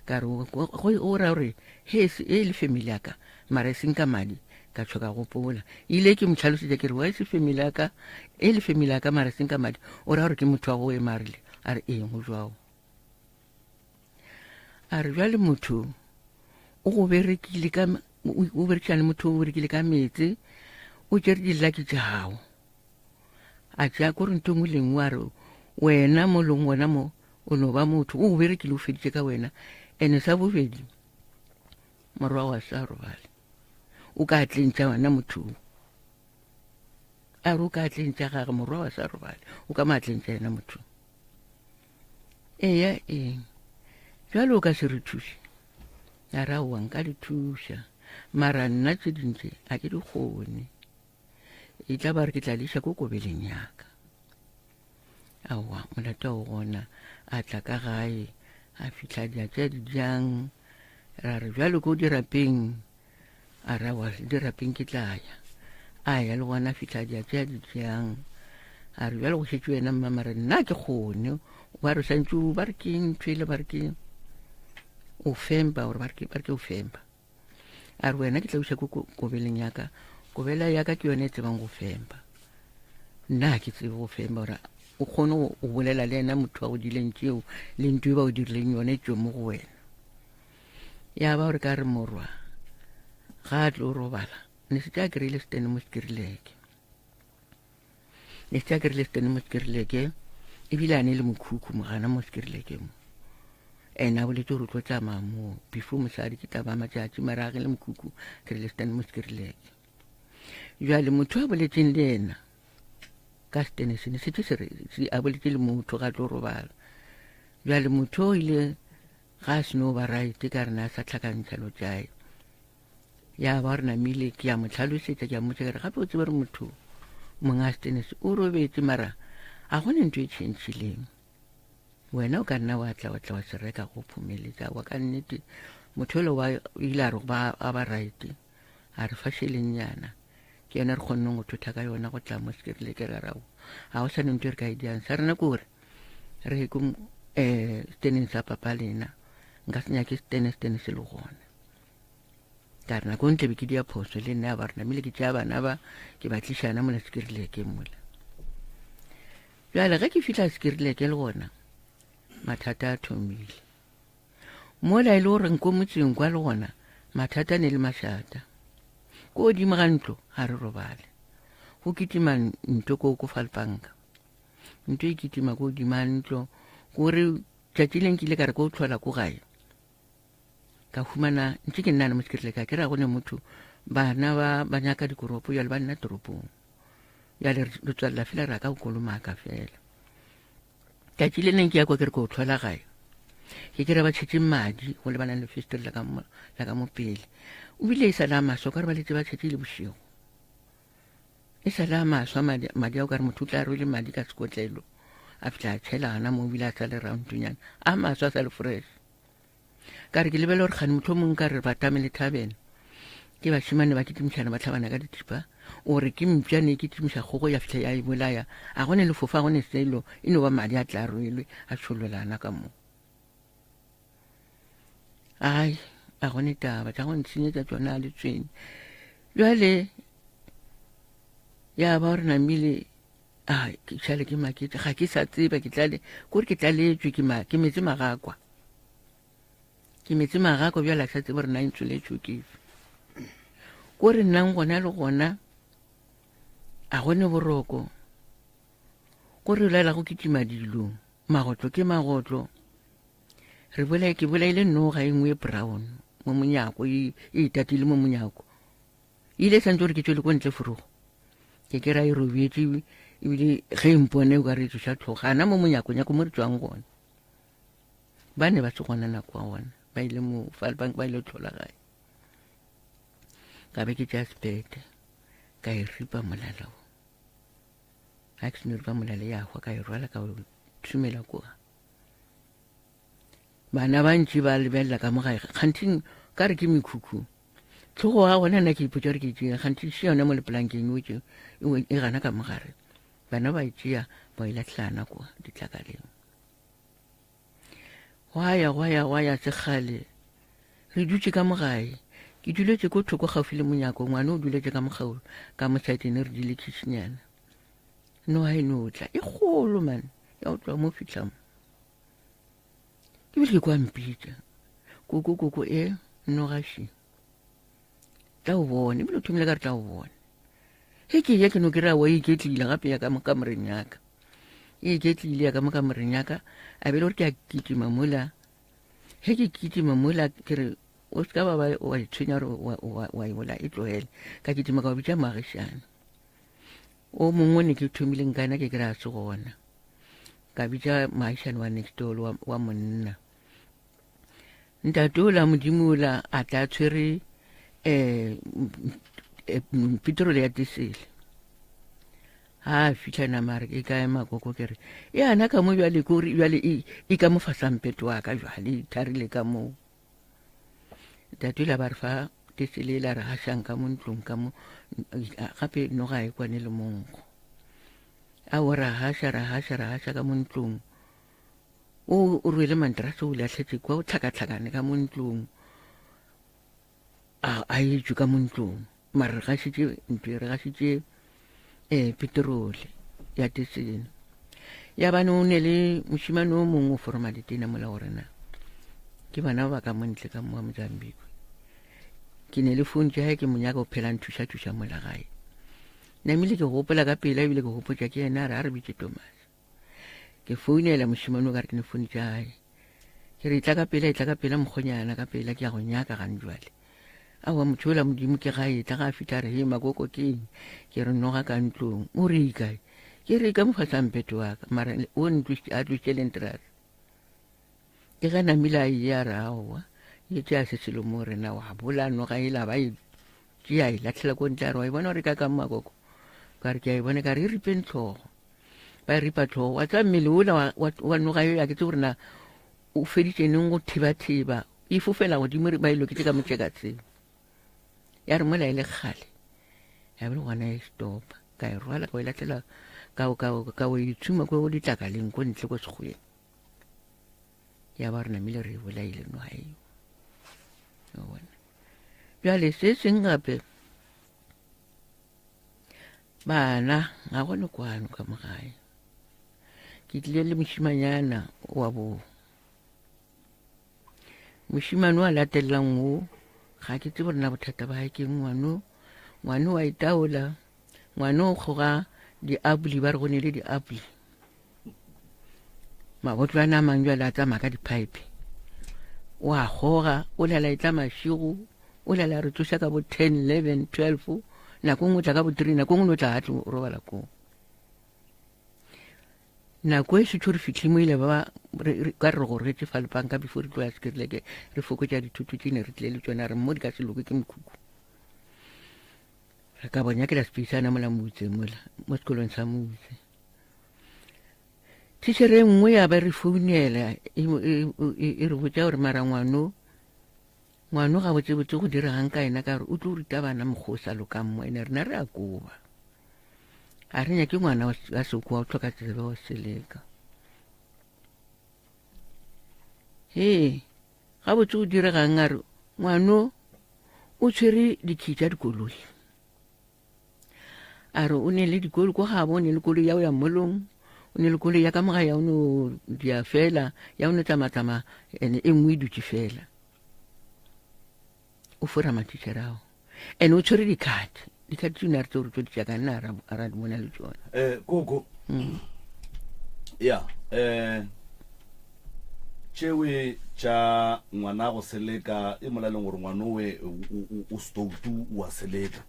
ka re o ra gore he le family ka mara seng ka madi ka tshoka go pola ile ke motlhalosetsa ke re wa se family ka le family ka mara seng ka madi o ra gore ke motho wa go emarile a re eng go jwao a re jwale motho o go berekile ka o berekana motho o berekile ka metse o jere dilaki tsa hao a tja go re ntong le ngwaro wena mo leng wona mo o no ba motho o berekile o feditse ka wena ene sa bobedi morwa wa sa robale o ka tlentsa wena motho a ro ka tlentsa ga morwa wa sa robale o ka matlentsa yena motho eya jalo ka se re thuse ya ra wa nka le thusa mara nna tse dintse a ke di kgone e tla ba re ke tla lisha ko kobeleng yaka awa molata o gona a tla ka gae a fitla dia tša di jang ra re jalo ko dirapeng a ra wa dirapeng ke tlaya a ya le gona fitla dia tša di jang a re jalo go šetše wena mmamare nna ke kgone ba re santse ba re keng tshwele ba re keng o femba gore ba re ke o femba a re wena ke tla uša ko kobeleng yaka kobela yaka ke yone e tsebang go femba nna ke tsebe go femba gore o kgone o bolela le ena motho wa go dileng tšeo le ntwe ba o dirileng yone tšeo mo go wena ya ba gore ka re morwa ga a tlo robala ne se tša kry-ile stene mo sekirileke ebile a ne le mokhukhu mogana mo sekirileke mo ene a boletse gore o tlo tsamaya moo before mosadi ke taba matšatši mara ge le mokhukhu kry-ile stene mo sekirileke jale motho a boletseng le ena ka stene sene setse a boletse le motho ga tlo robala jale motho o ile ga a seno ba right ka rena a sa tlhakantšhalo tšae ya ba re namile ke ya mo tlhalosetsa ke a motse kere gape o tsebe re motho monga stene se o robetse mara a gone ntho e tšhentšhileng wena o ka nna wa tla wa se reka go phumeletsa wa ka nnete motho ole wa ile a re a ba right a re fasheleng yana ke yona re kgonneng go thotha ka yona go tla mo sekirile ke rarago ga go sane ntho re ka e diang sa rena ke gore re ko steneng sa papa lena nka se nyake stene se le gona ka rena ko ntle be ke dia phoso le nna ba rena mile ke tšea bana ba ke ba tlišana mola sekirileke mola jale ge ke fitlha sekirileke le gona mathata a thomile mola e le gore nko motseng kwa le gona mathata ne le mašata ko godimo ga ntlo ga re robale go kitima ntlo ko falpanka ntlo e kitima ko godimo ga ntlo kore tšatši leng ke ile ka re ko tlhola ko gae ka humana ntse ke nna le mo sekirileka ke ra gone motho bana ba nyaka dikoropo jale ba nna toropong jale re tswalela fela ra ka go kolomaka fela tšatši le neng ke ya kwa ke re ko tlhola gae ke kry ba tšhetše madi go lebanang le festori la ka mo pele o bile e sa le a maswa ka re ba letse ba tšhetše le bošego e sa le a maswa madi ao ka re motho o tla rwele madi ka sekotlelo a fitlha a tšhelana mo bile a sa le roundonyana a maswa a sa le fresh ka re ke lebele gore kgane motho o mongwe ka re ba tamele thabene ke bašimane ba kitimišana ba tlhabana ka dithipa ore ke mpšane ke timiša kgogo ya fitlha ya e bolaya a gone lefofa a gone selo e no ba madi a tla rwelwe a tšhololana ka moo ai a gone taba tša go ntšhinyetša tsona a le tswene jale ya ba gore namile ke šale ke maketse ga ke sa tseba kore ke tlaletswe ke metse magakwa bjala sa tsebe gore na ntsoletswe kefe kore nnang gona le gona a gone boroko kore o laela go kitima dilo magotlo ke magotlo ke bolaile noga e nngwe brown mo monyako e itatile mo monyako ile santse gore ke tswele ko ntle forogo ke ra e robetse ebile ge mpone o ka re tsoša tlhogana mo monyako mo re tswang gona ba ne ba se gona nako wa gona ba ile mo falbank ba ile tlhola gae ka be ke tša sepete ka e ripa molalao ga ke seno ripa molala ya hwa ka e rwala ka thumela koga bana ba ntši ba lebelela ka mo gae kganting ka re ke mekhukhu tlhogo ga gona nna ke ipotsa gore ke tseng kganti se yona mo lepolankeng e gana ka mogare bana ba itšea ba ilatlhana kwa ditlakaleng gwa ya sekgale re dutse ka mogae ke duletse ko thoko gaufi le monyako ngwana o duletse ka mogaolo ka mosaetene re dile kitšhinyana no ha inotla e kgolo man ya o tloa mo fitlhamo ke bile ke kwa mpitsa koko nnogaši tla o bone ebile o thomile ka re tla o bone he ke ya ke no ke ra wa iketlile gape ya ka mokamoreng yaka e iketlile ya ka mokamoreng yaka a bele gore ke a kitima mola he ke kitima mola ke re o ska ba wa itshwenya gore wa e bola e tlogele ka kitima ka o bitša maagišane o mongwe ne ke thomileng kana ke kry-a se gona ka bitša maagišane wa next door wa monna ntate ola modimo ola a tla tshwere petrol ya diesel ha fitlhana mare ke ka ema koko ke re yana ka mo bjale kore bjale e ka mo fasampeto wa ka bjale tharile ka mo ntate ola ba re fa diesel e la re gašang ka mo ntlong ka mo gape no ga e kwane le mongo a o ra gaša ka mo ntlong o rwele mantrase o latlhetse kwa o tlhakatlhakane ka mo ntlong a etswe ka mo ntlong mare re gašitše petrole ya tesene ya bane o ne le mošimane o mongwe o foroma ditena mola gorena ke bana ba ka montle ka moa mozambique ke ne le fontse ga ke monyaka o phela nthuša mola gae namile ke gopola ka pela ebile ke gopotsa ke ena a re bitse Thomas ke founela mošimane o ka re ke ne foune tša gae ke re e tla ka pela mokgonyana ka pela ke ya go nyaka gane jwale awa motho ola modimo ke ga e tla ga a fita re he makoko keng ke re noga ka ntlong o re ikae ke re ka mofasampeto wa ka mara o a tlositše lenterase ke ga namile a ya re aowa e tšea se selo mo rena wa bola noga e la ba e tšea e latlhela ko ntle a re wa e bona gore ka makoko ka re ke a e bone ka re e ripeng tlhogo ba e ripa tlhogo wa tsa mmele ola wa noga yo ya ke tse gorena o feditšeneng go thiba e fofela godimo ba e loketse ka motšekatseng ya re mola e le kgale ya bele gona e stopa ka e rwala ka o latlela ka o itshuma ko ditlakaleng ko ntle ko segweng ya ba re namile re e bolaile no ga eo bona bjale se seng gape bana ga gone kwano ka mogae ke tlile le mošimanyana wa bo mošimane wa latelelang wo ga ke tse borena bothata ba ke ngwano wa itaola ngwano o kgoga diapole ba re gone le diapole mabotlo a namang jwale a tsamaya ka dipipe o a kgoga o lela e tla mašigo o lela re tsoša ka bo 10 11 12 nako ngwe tla ka bo 3 nako ngwe o tla gatle o robala koo nako e setho re fitlhe mo ile ba ka re go retse falepang ka before re tlo ya sekerileke re fokotša dithuto tše ne re tlile le tsona re mo di ka se loke ke mekhukhu re ka bonya ke la speisana mola motse mola mo sekolong sa motse tšhisere nngwe ya ba re founela e re botša gore mara ngwano ga botsebotse go diregang ka ena ka re o tlo ruta bana mokgosa lokang mo ene rena re a koba a re nyake ngwana a sekoa o tlhoka tsebe go seleka he ga botse go diregang a re ngwano o tshwere dikhi tša dikoloi a re o ne le dikolo ko gabo o ne le koloi ya o ya molong o ne le koloi ya ka moga ya o no dia fela ya o ne tsamatsama ene e nngwe e dutse fela o fora matitšherao ene o tshwere dikhati tšone a re tse gore tso ditša ka nna a ra di bona le tsone koko ya tšewe tša ngwana go seleka e molaleng gore ngwana owe o stoutu wa seleka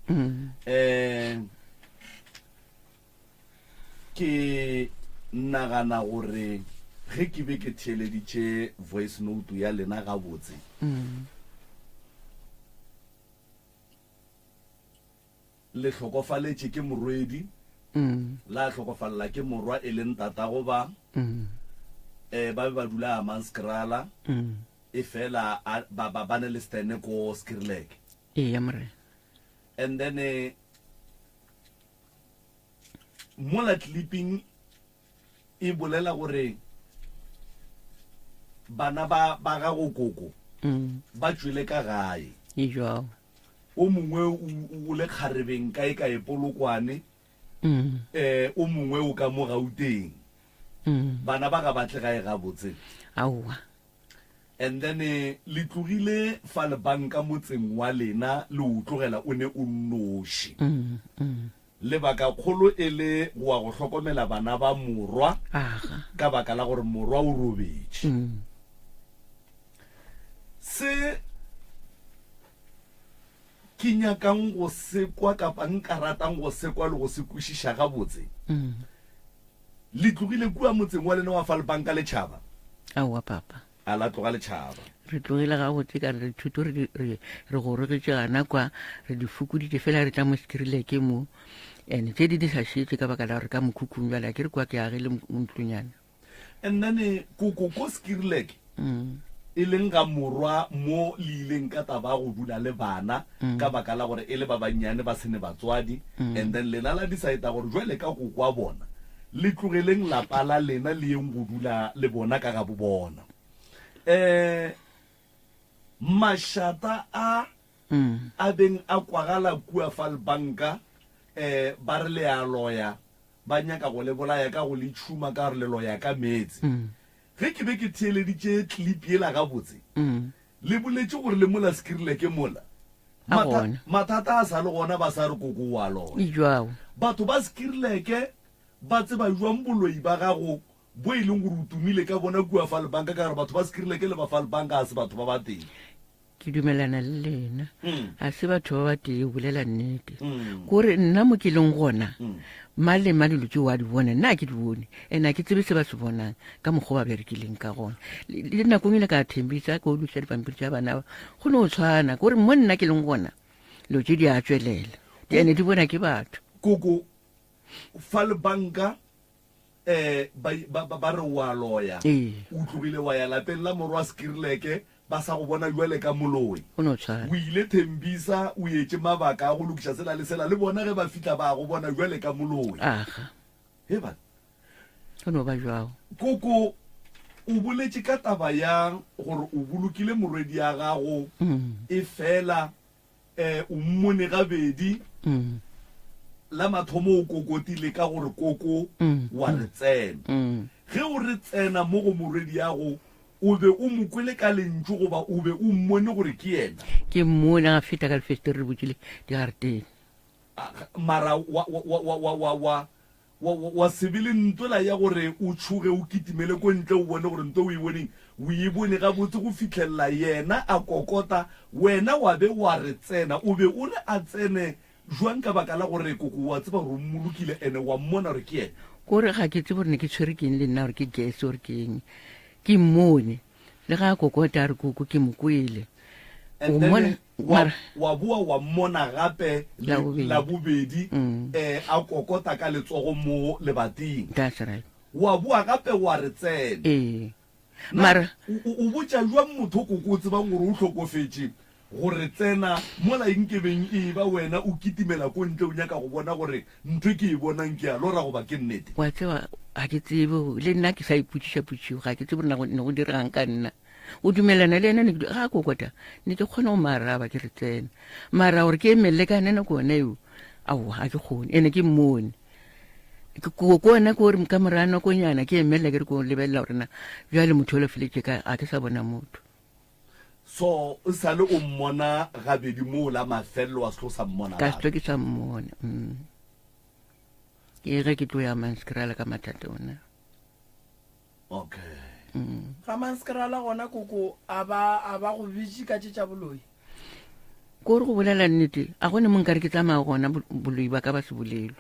ke nagana gore ge ke be ke theeleditše voice note ya lena gabotse le tlhokofaletše ke morwedi la tlhokofalela ke morwa e leng tatago ba be ba dula a manskrala e fela ba ne le stene ko skirlek ya more and then mola clipping e bolela gore bana ba ga go koko ba tswile ka gae e jwao o mongwe o le kgarebeng kae ka epolokwane o mongwe o ka mo Gauteng bana ba ga batle gae ga botse aowa and then le tlogile fa le banka motseng wa lena le utlogela o ne o noši lebaka kgolo e le wa go hlokomela bana ba morwa ka baka la gore morwa o robetše se ke nyakang go sekwa kapa nka ratang go sekwa le go se kwešiša gabotse le tlogile kua motseng wa lena wa fa le banka letšhaba aowa papa a la tloga letšhaba re tlogile gabotse ka re thuto re go rogetše gana kwa re di fokoditše fela re tla mo Skrileke mo and tse di sa šetse ka baka la gore ka mokhukhung jale ke re kwa ke agile montlonyana and then ko Skrileke e leng ga morwa mo le ileng ka taba go dula le bana ka baka la gore e le ba bannyane ba sene batswadi and then lena la decide gore jwale ka go kwa bona le tlogeleng lapa la lena le yeng go dula le bona ka ga bo bona mashata a beng a kwagala kua fa le banka ba re le a loya ba nyaka go le bolaya ka go le tšhuma ka re le loya ka metsi ge ke be ke theeleditše clip ela gabotse le boletse gore le mola Skrileke mola mathata a sa le gona ba sa re koko wa lona batho ba Skrileke ba tseba jwang boloi ba gago bo e leng gore o tumile ka bona kua fa le banka ka gore batho ba Skrileke le ba fa le banka a se batho ba ba teng ke dumelana le lena a se batho ba ba tee bolela nnete kore nna mo ke leng gona male dilo tse wa di bona nna ke di bone ene a ke tsebe se ba se bonang ka mokgwa ba berekileng ka gona le nakong ile ka thembisa ko dutla dipampiri tsa bana go no tshwana kore mo nna ke leng gona lo tse di a tswelela ene di bona ke batho koko fa le banka ba re wa loya o tlogile wa ya lapeng la morwa Skrileke ba sa go bona jwale ka moloi o ile thembisa o etse mabaka a go lokiša sela le sela le bona ge ba fitla ba go bona jwale ka moloi ba o no ba jwao koko o boletše ka taba yang gore o bolokile morwedi ya gago e fela o mmone gabedi la mathomo o kokotile ka gore koko wa re tsena ge o re tsena mo go morwedi yago o be o mokwele ka lentšu goba o be o mmone gore ke yena ke mmone a feta ka lefeste re botsile digareteng mara wa sebele ntola ya gore o tšhoge o kitimele ko ntle o bone gore nto o e boneng o e bone gabotse go fitlhelela yena a kokota wena wa be wa re tsena o be o re a tsene jwang ka baka la gore koko wa tseba gore o mmolokile ene wa mmona gore ke yena kore ga ke tsebe gore ne ke tshwere keng le nna gore ke gese gore ke eng ke mmone le ga kokota re koko ke mokwele wa bua wa mmona gape la bobedi a kokota ka letsogo mo lebating that's right wa bua gape wa re tsene mara o botša jwang motho koko o tsebang gore o tlhokofetše gore tsena mola inkebeng e ba wena o kitimela ko ntle o nyaka go bona gore ntho ke e bonang ke a lora goba ke nnete wa tseba ga ke tsebe le nna ke sa ipotšiša-potšigo ga ke tsebe ne go diregang ka nna o dumelana le ena ga kokota ne ke kgona go maraba ke re tsena mara gore ke emelele ka nena ko ona eo ao ga ke kgone ene ke mmone ko ona ko gore ka morano ko nyana ke emelela ke re ko lebelela gorena bjale motho o lefeletse ka a ke sa bona motho so o sale o mmona gabedi mo la mafelelo wa se tlo sa mmona ka se tlo ke sa mmona ke ge ke tlo ya Manskrala ka mathata ona okay ga Manskrala gona koko a ba go bitše ka tše tša boloi ko re go bolela nnete a gone mo nkare ke tsamaya gona boloi ba ka ba se bolelwe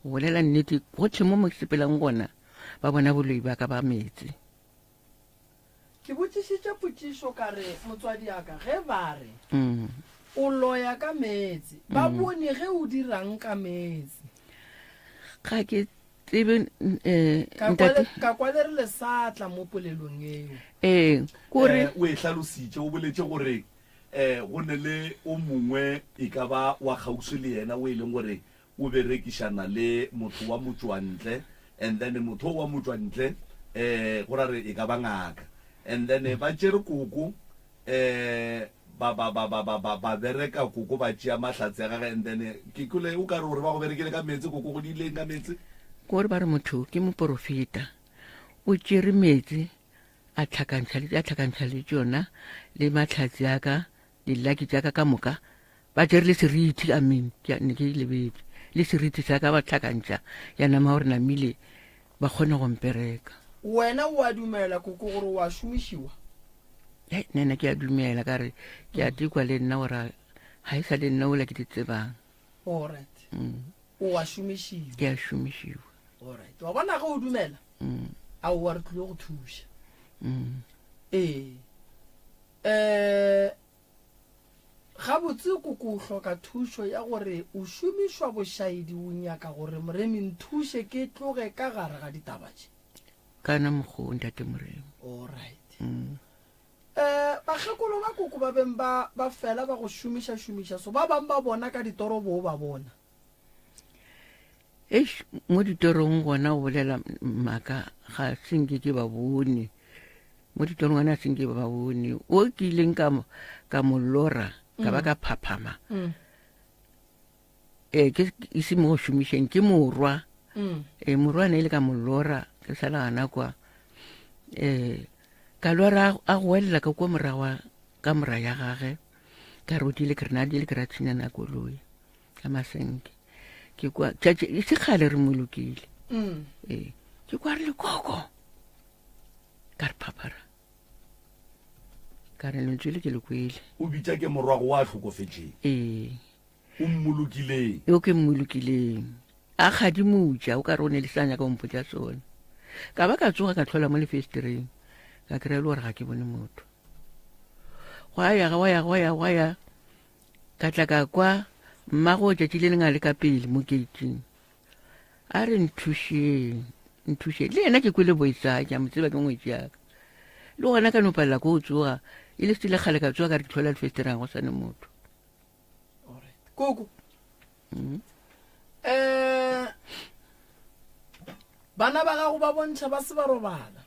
go bolela nnete gotlhe mo mo ke sepelang gona ba bona boloi ba ka ba metse ke botšišitše potšišo ka re motswadi aka ge ba re o loya ka metsi ba bone ge o dirang ka metsi ga ke tsebe ka kwale re lesatla mo polelong eo kore o e hlalositše o boletše gore go ne le o mongwe e ka ba wa kgauswi le yena o e leng gore o berekishana le motho wa motswantle and then motho wa motswantle go ra re e ka bangaka and then ba tsere koko ba bereka koko ba tšea mahlatse ya gage and then ke kole o ka re gore ba go berekele ka metsi koko go di ileng ka metsi kore ba re motho ke moprofeta o tšere metsi a tlhakantšha le tšona le mahlatse aka dilaki tšaka ka moka ba tšere le seriti amen ne ke lebetse le seriti sa ka ba tlhakantšha ya nama gore namile ba kgone go mpereka wena o a dumela koko gore wa šomišiwa nena ke a dumela ka re ke a tikwa le nna gore ga e sa le nna ola ke di tsebang alright o a šomišiwa ke a šomišiwa alright wa bona ga o dumela a o re tlile go thuša ga botse koko o hloka thušo ya gore o šomišwa bošaedi o nyaka gore moremi nthuše ke tloge ka gare ga ditabatše kana mokgo ntate moremi alright bakgekolo ba koko ba beng ba fela ba go šomiša so ba bang ba bona ka ditorobo ba bona mo ditorong gona o bolela maaka ga senke ke ba bone mo ditorong gona senke ba bone o ke ileng ka molora ka ba ka phaphama ke ise mo šomišeng ke morwa morwa ne ile ka molora ke sala gana kwa ka lora a go elela ka kwa morawa ka mora ya gage ka re o dile ke rena dile ke ra tshinyana koloi ka masenke ke kwa tšatši e se kgale re molokile ke kwa re le koko ka re phapara ka re lentswele ke le kwele o bitša ke morwago wa tlhokofetseng o mmolokileng o ke mmolokileng a kgadi motša o ka re o ne le sanya ka ompotša sone ka ba ka tsoga ka tlhola mo lefestereng ka kry-a le gore ga ke bone motho gwa ya ka tla ka kwa mmago tšatši le lenga le ka pele mo gating a re nthušeng le yena ke kwele boisanya motseba ke ngwetsi yaka le gona ka nopalela ko o tsoga e le setile kgale ka tsoga ka re ke tlhola lefestereng go sane motho koko bana ba gago ba bontšha ba se ba robala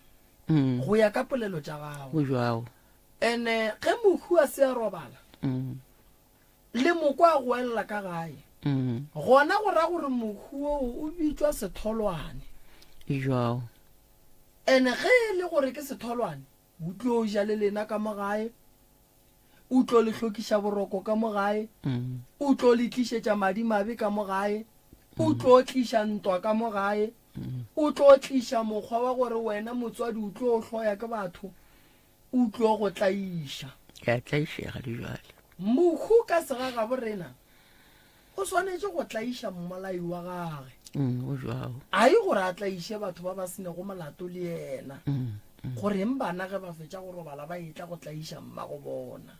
go ya ka polelo tša gago go jwao ene ge mohu a se a robala le moko a go elela ka gae gona go ra gore mohu o bitswa setholwane jwao ene ge le gore ke setholwane o tlo ja le lena ka mo gae o tlo le hlokiša boroko ka mo gae o tlo le tlišetša madimabe ka mo gae o tlo tliša ntwa ka mo gae o tlo tliša mokgwa wa gore wena motswadi o tlo o hloya ke batho o tlo go tlaiša ka tlaišega le jwale mohu ka segaga borena o swanetše go tlaiša mmolai wa gage o jwao a ye gore a tlaiše batho ba ba senego molato le yena goreng bana ge ba fetša go robala ba etla go tlaiša mmago bona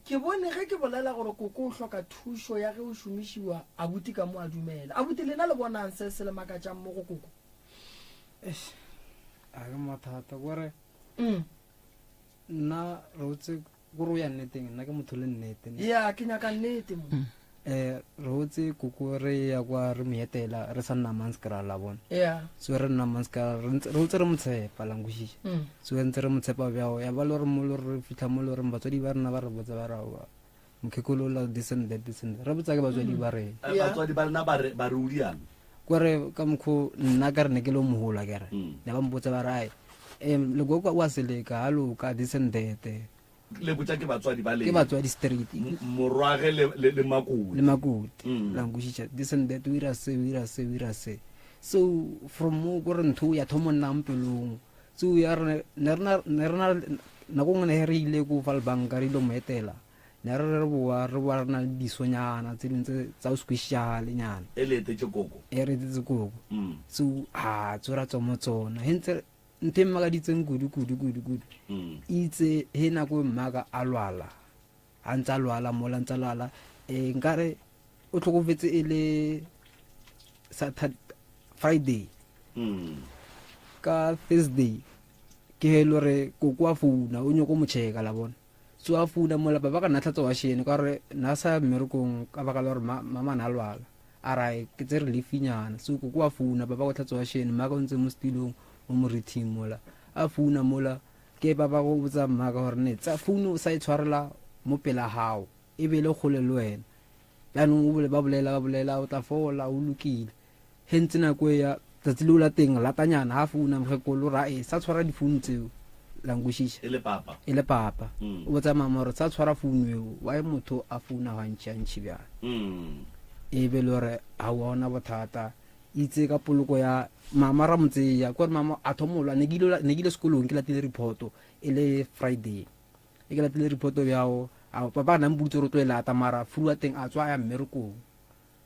ke bone ge ke bolela gore koko o hloka thušo ya ge o šomišiwa abuti ka mo a dumela abuti lena le bonang se se le makatšang mo go koko a ke mathata kore nna re otse kore o ya nneteng nna ke motho le nnete ya ke nyaka nnete mo re otse koko re ya kwa re moetela re sa nna manskara la bona so re nna manskara re otse re motshepa langušiša so ntse re motshepa bjao ya ba le gore mo le re fitlha mo le gore batswadi ba rena ba re botsa ba raoa mokekolola descended re botsa ke batswadi ba rena batswadi ba rena ba re odiang kore ka mokgo nna ka re ne ke le mogola kere ne ba mpotsa ba rae lekoko o a seleka alo ka descended le botsa ke batswadi ba le ke batswadi street morwage le makoti langušiša descended o ira se so from mo gore ntho ya thomo nnang pelong so ya ne rena nako ngwe ne re ile ko Valbanka re ile moetela ne re boa re na disonyana tse dintse tsa o squishale nyana e letetse koko so tsora tsomo tsona hentse nthe mmaga ditseng kudu itse he nako mmaga a lwala a ntse a lwala mola ntse a lwala nkare o tlhokofetse e le Friday ka Thursday ke he lore koko a founa o nyoko mo cheka la bona so a founa mola baba ka nna tlhatso wa shene ka gore nna sa mmerekong ka baka la gore mama na lwala a rae ke tse relifinyana so ko kwa founa baba go tlhatso wa shene mma ka ntse mo stilong mo morithing mola a founa mola ke baba go botsa mma ka gore ne tsa founu sa e tshwarela mo pela hao e be le gole le wena yaanong o bole ba bolela o tla fola o lokile he ntse nako ya tsatsi le o la teng latanyana ha founa mokgekolo ra sa tshwara difounu tseo langushisha e le papa o botsa mama gore sa tshwara founu eo wa motho a founa ga ntšhi bjana e be le gore a ona bothata itse ka poloko ya mama ra motseya kore mama a thomolwa ne ke sekolong ke latile reporto e le Friday e ke latile reporto bjao a papa na mbutse ro tloela ta mara furu a teng a tswa ya mmerekong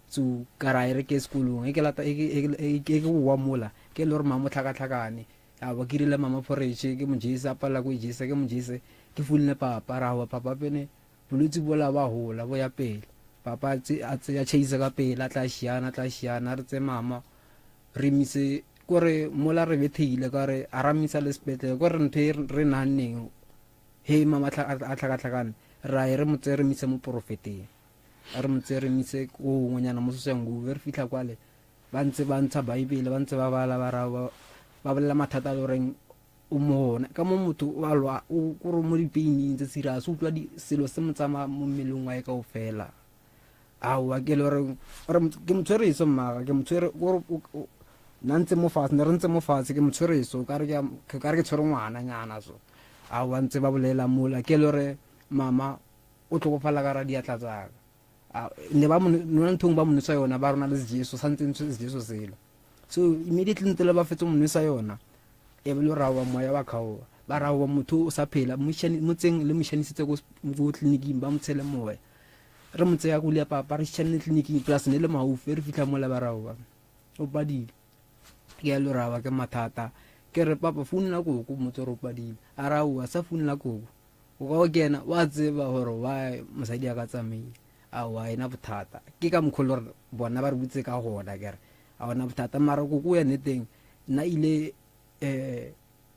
so kara ere ke sekolong e ke lata e ke wa mola ke lor mama tlhakatlhakane a ba kirile mama forage ke mojisa pala go ijisa ke mojise ke fulne papa ra wa papa pene bolutsi bola ba hola bo ya pele papa a ya chase ka pele tla shiana re tse mama re mise kore mola re bethile ka re aramisa le spetle kore nthe re naneng he mama a tlhakatlhakane ra re motse re mise mo profeteng re motse re mise go ngonyana mo sesengu re fitla kwale ba ntse ba ntsha baibele ba ntse ba bala ba bolela mathata le reng o mona ka mo motho wa lwa o go mo dipeining tse sira se utlwa di selo se motsama mo melong wa e ka ofela a wa ke le re ke motshwere iso mmaga ke motshwere go nantse mo fase ne re ntse mo fase ke motshwere iso ka re ke tshwere ngwana nyana so a wa ntse ba bolela mola ke le re mama o tlogofala ka ra diatla tsaka ne ba mo nona nthong ba mo ntswa yona ba rona le Jesu santse ntse Jesu sela so immediately ntele ba fetse mo ntswa yona e be lo rawa moya wa khao ba rawa motho o sa phela motseng le moshanisitse go tleliniking ba motshele moya re motse ya go le papa re tshane tleliniking plus ne le maufe re fitla mo la ba rawa o badile ke ya lo rawa ke mathata ke re papa founela koko motho ro badile a rawa sa founela koko o go kena wa tseba hore wa mosadi ya ka tsamile a wa ina bothata ke ka mkholor bona ba re butse ka goda kere a ona bothata mara go ya neteng na ile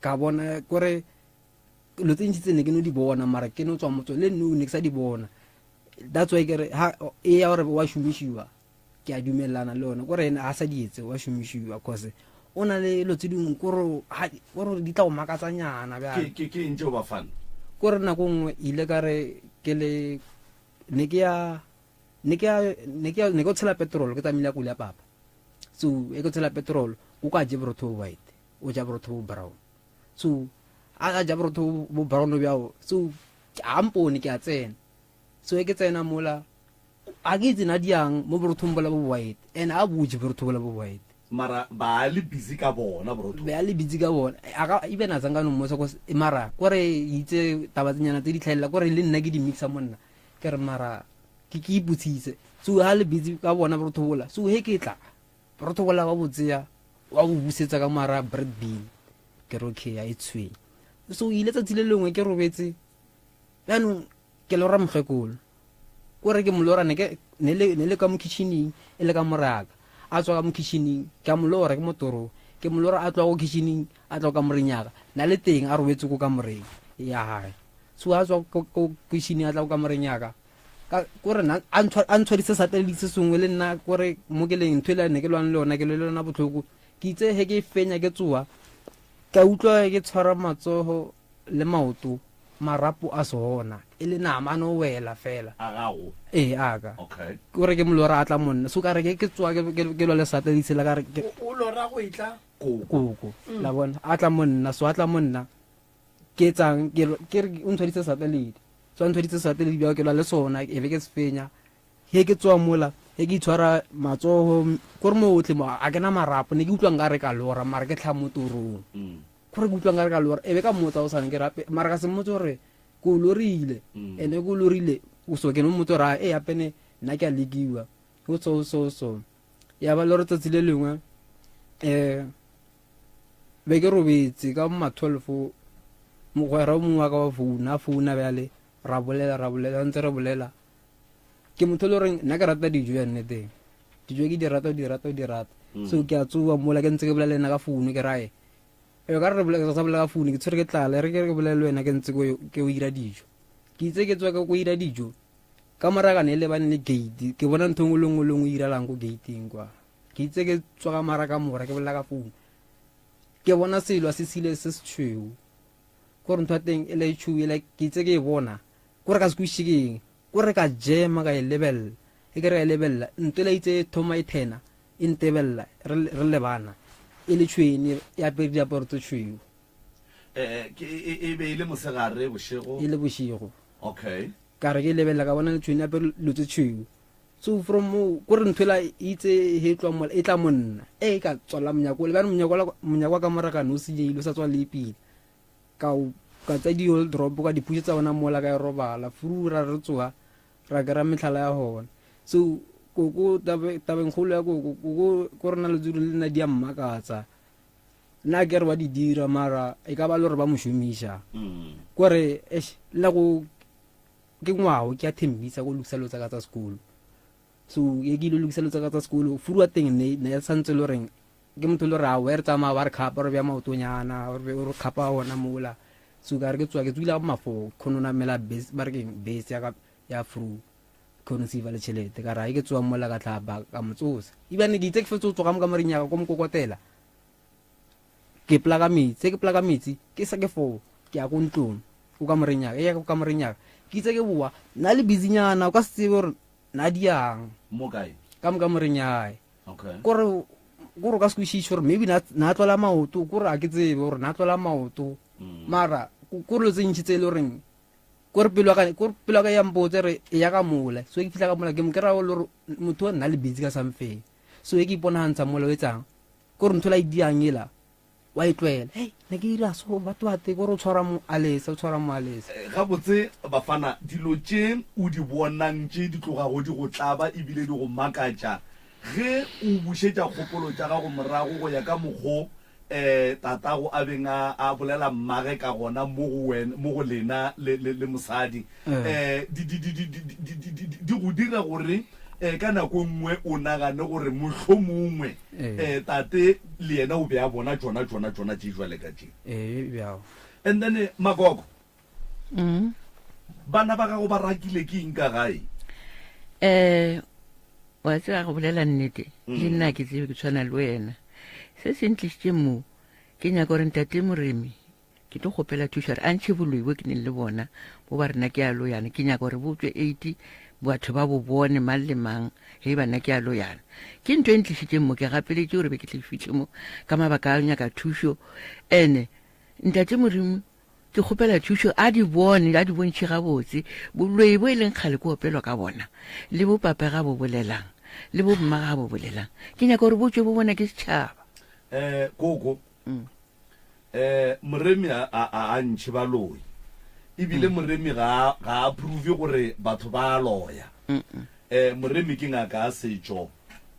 ka bona kore lo tsentse ne ke no di bona mara ke no tswa motso le no ne ke sa di bona that's why kere ha e ya hore wa shumishiwa ke a dumelana le ona kore ena a sa dietse wa shumishiwa cause ona le lo tseding kore di tla o makatsanyana ba ke ntse o ba fana kore na go ngwe ile kare ke le ne ke go tshela petrol ke tsamile go le papa so e go tshela petrol o ka je borotho white o ja borotho brown so a ja borotho bo brown bjao so ampone ke a tsena so e ke tsena mola a ke tsena diang mo borotho bola bo white and a buje borotho bola bo white mara ba le busy ka bona borotho ba le busy ka bona aga even a tsangano mo so mara kore itse tabatsinyana tse di tlhaela kore le nna ke di mixa monna ke re mara ke iputsitse so ha le busy ka bona borotho bola so he ke tla borotho bola ba botseya wa go busetsa ka mara bread bean ke re okay a itswe so ile tsa tsile lengwe ke robetse yaanong ke lora mgekolo kore ke molora ne le ka mo kitchening e le ka moraka a tswa ka mo kitchening ka molora ke motoro ke molora a tswa go kitchening a tswa ka morenyaka na le teng a robetse go ka moreng ya hae so a tswa go kitchening a tswa ka morenyaka ka kore na a ntshwadise satellite se sengwe le nna kore mo ke leng thwela ne ke lwana le ona ke le lona botlhoko ke itse he ke fenya ke tsoa ka utlwa ke tshwara matsogo le maoto marapo a sona e le nama no wela fela agago aga okay kore ke molora a tla monna so ka re ke tsoa ke lo le satellite la ka re o lora go itla koko la bona a tla monna so a tla monna ke tsang ke re o ntshwaditse satellite so ntshwaditse satellite bja ke la le sona e be ke sfenya he ke tswa mola e ke tshwara matsogo kore mo otle mo a kena marapo ne ke utlwa ngare ka lora mara ke tlha motorong kore ke utlwa ngare ka lora e be ka motsa o sana ke rape mara ka se motso re ko lorile ene ko lorile o so ke no motso ra e apene nna ke a lekiwa o so ya ba lora tsatsi le lengwe be ke robetse ka ma 12 mo go ra mo wa ka wa founa bjale ra bolela ntse re bolela ke motho le reng nna ke rata dijo ya nnete dijo ke di rata so ke a tsoa mola ke ntse ke bolela nna ka founu ke rae e ka re bolela ka founu ke tshwere ke tlala re ke bolela le wena ke ntse ke o ira dijo ke ke itse ke tswa ka go ira dijo ka maraka ne le bane le gate ke bona ntho ngwe le ngwe iralang go gateing kwa ke itse ke tswa ka maraka mora ke bolela ka phone ke bona selo se sile se tshweu go re ntho teng e le tshweu le ke itse ke bona go re ka se kushikeng go re ka jema ka level e ke re level ntwe le itse thoma e 10 in tebella re le bana e le tshweni ya pedi ya porto tshweu ke e be ile mosegare boshego e le boshego okay ka re ke lebella ka bona le tshweni ya pedi lo tshweu so from go re ntwela itse he tlwa mo e tla monna e ka tswala mnyako le bana mnyako ka moraka no se ile sa tswa le pile ka tsa di old drop ka diputse tsa bona mola ka robala furura re tsoa ra gara methala ya hona so go tabeng kholo ya go rena le dzuru le na di ammakatsa na ke re ba di dira mara e ka ba le re ba moshumisha go re la go ke ngwao ke a thembisa go lukisa lotsa ka tsa sekolo so ye ke ile lukisa lotsa ka tsa sekolo furua teng ne ya santse le reng ke motho le re a wer tsa ma ba re khapa re bya maotonyana re khapa ona mola so ka re ke tswa ke tswila ga mafo khonona mela base ba re ke base ya fru kono se le chelete ka ra ke tswa mola ka tlhapa ka motsosa ibane ke itse ke fetso tswa ka marinya ka mokokotela ke plaga mitsi ke sa ke fo ke a go ntlong o ka marinya e ya ka marinya ke itse ke bua na le bizinyana o ka se gore na diang mo kae ka marinya okay gore ka se sure maybe na tlola maoto gore a ke tsebe gore na tlola maoto mara gore le tsentse tse le reng gore pelo ka ya mbotse re ya ka mola so ke fitla ka mola ke mokera o le motho nna le busy ka samfe so ke iponantsha mola o etsang gore ntho la idiangela wa itlwela hey ne ke ira so batho ba te gore o tshwara mo alesa ga botse bafana dilo tše o di bonang tše di tloga go di go tlaba ebile di go makatša ge o bušetša kgopolo tša gago morago go ya ka mokgo tatago a beng a bolela mmage ka gona mo go lena le mosadi di go dira gore ka nako nngwe o nagane gore mohlomongwe tate le yena o be a bona tsona tše jwale ka tše and then Magogo bana ba gago ba rakile ke eng ka gae wa tsaya go bolela nnete le nna ke tsebe ke tshwana le wena se se ntlisitše mo ke nyaka gore ntate Moremi ke tlo gopela thuša re a ntšhe boloibo ke neng le bona bo ba rena ke a loyana ke nyaka gore bo tswe 80 batho ba bo bone mang le mang ge bana ke a loyana ke ntho e ntlisitšeng mo ke gapeletše gore be ke tle fitlhe mo ka mabaka a nyaka thušo ene ntate Moremi ke gopela thušo a di bontšhe gabotse boloibo e leng kgale ke opelwa ka bona le bo papa ga bo bolelang le bo mma ga bo bolelang ke nyaka gore bo tswe bo bona ke setšhaba koko Moremi a ntšhe ba loi ebile Moremi ga a prove gore batho ba loya Moremi ke ngaka a setšo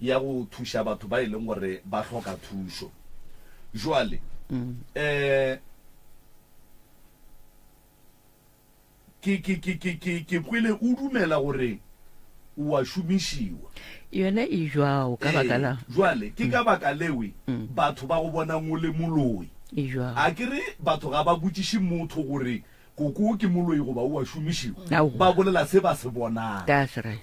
ya go thuša batho ba e leng gore ba hloka thušo jwale ke kwele o dumela gore o a šomišiwa yona e jwao ka baka la jwale ke ka baka lewe batho ba go bona ngo le moloi e jwao a ke re batho ga ba botšiše motho gore koko ke moloi goba o a šomišiwa ba bolela se ba se bonang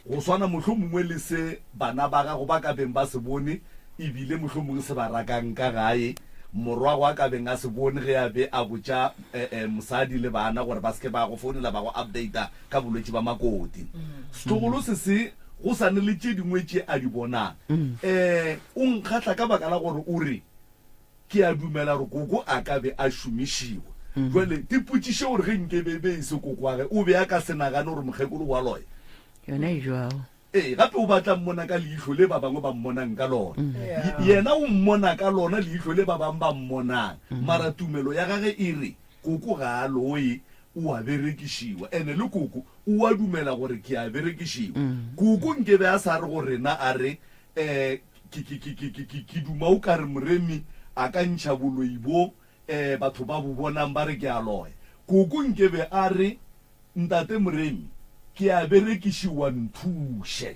go swana mohlomongwe le se bana ba gago ba ka beng ba se bone ebile mohlomongwe se ba rakang ka gae morwago a ka beng a se bone ge a be a botša mosadi le bana gore ba seke ba go founela ba go updata ka bolwetse ba makoti setlogolo se go sane le tše dingwe tše a di bonang o nkgatlha ka baka la gore o re ke a dumela gore koko a ka be a šomišiwa jwale dipotšiše gore ge nke bebe e se koko wage o be a ka se nagane gore mokgekolo wa loya yona e jwao gape o batla mmona ka leihlo le ba bangwe ba mmonang ka lona yena o mmona ka lona leihlo le ba bangwe ba mmonang mara tumelo ya gage e re koko ga a loye o a berekišiwa ene le koko o a dumela gore ke a berekišiwa koko nkebe a sa re gore na a re ke duma o ka re Moremi a ka ntšha boloibo batho ba bo bonang ba re ke a loya koko nkebe a re ntate Moremi ke a berekišiwa nthuše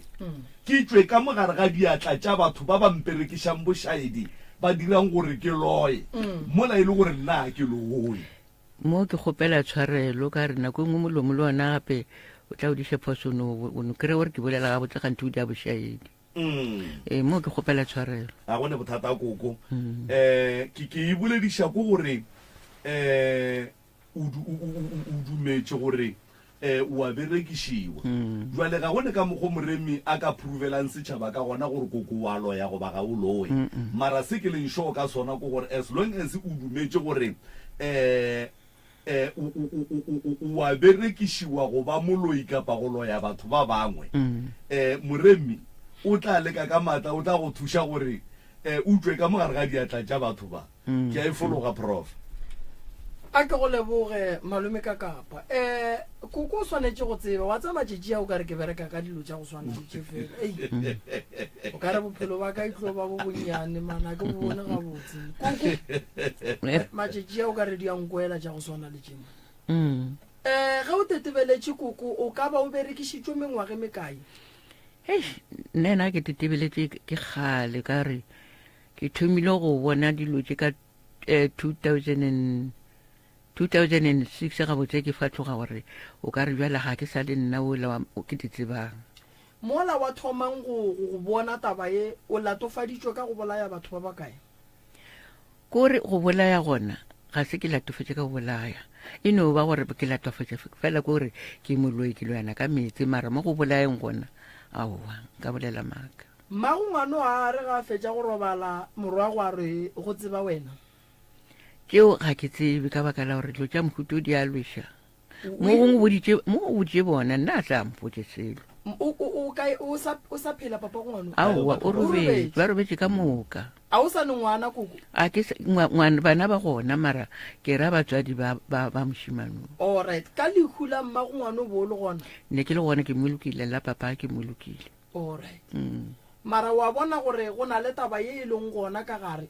ke tswe ka mogare ga diatla tša batho ba ba mperekišang bošaedi ba dirang gore ke loye mola e le gore nna ke loye mo ke kgopela tshwarelo ka re nako engwe molomo le ona gape o tla o diše phosono o kry gore ke bolela ga botse gante o di a bošaedi mo ke kgopela tshwarelo a gone bothata koko ke e bolediša ko gore o dumetse gore wa berekišiwa jwale ga gone ka mokgo moremi a ka provelang setšhaba ka gona gore koko wa loya goba ga o lowe mara se ke leng sure ka sona ko gore as long as o dumetse gore wa berekišiwa goba moloi kapa go loya batho ba bangwe moremi o tla leka ka matla o tla go thuša gore utswe ka mogare ga diatla tša batho ba ke a e fologa prof a ke go leboge malome ka kapa koko o swanetse go tseba wa tsa matšetši a o ka re ke bereka ka dilo tša go swana ditše fela o ka re bophelo ba ka itlo ba bo bonnyane mana ke bo bone gabotse koko matšetši a o ka re di ankoela tša go swana le tšema ge o tetebeletše koko o ka ba o berekišitšwe mengwage mekae nena ke tetebeletše ke kgale ka re ke thomile go bona dilo tše ka 2006 ga botse ke fatloga gore o ka re jwale ga ke sa le nna ola ke di tsebang mola wa thomang go bona taba ye o latofaditšwe ka go bolaya batho ba bakae kore go bolaya gona ga se ke latofetse ka go bolaya e no ba gore ke latofetse fela kore ke moloi ke lwana ka metsi mara mo go bolayeng gona aowa ka bolela maaka mmagongwano a re ga fetša go robala morwago a re go tseba wena tšeo ga ke tsebe ka baka la gore dilo tša mohuto di a lweša mo o boditše bona nna a tla mpotse selo o sa phela papa ngwano aowa o robetse ba robetse ka moka a o sa ne ngwana koko bana ba gona mara ke ra batswadi ba mošimanong alright ka lehu la mmagongwano bo le gona ne ke le gona ke molokile la papa ke molokile alright mara wa bona gore go na le taba ye e leng gona ka gare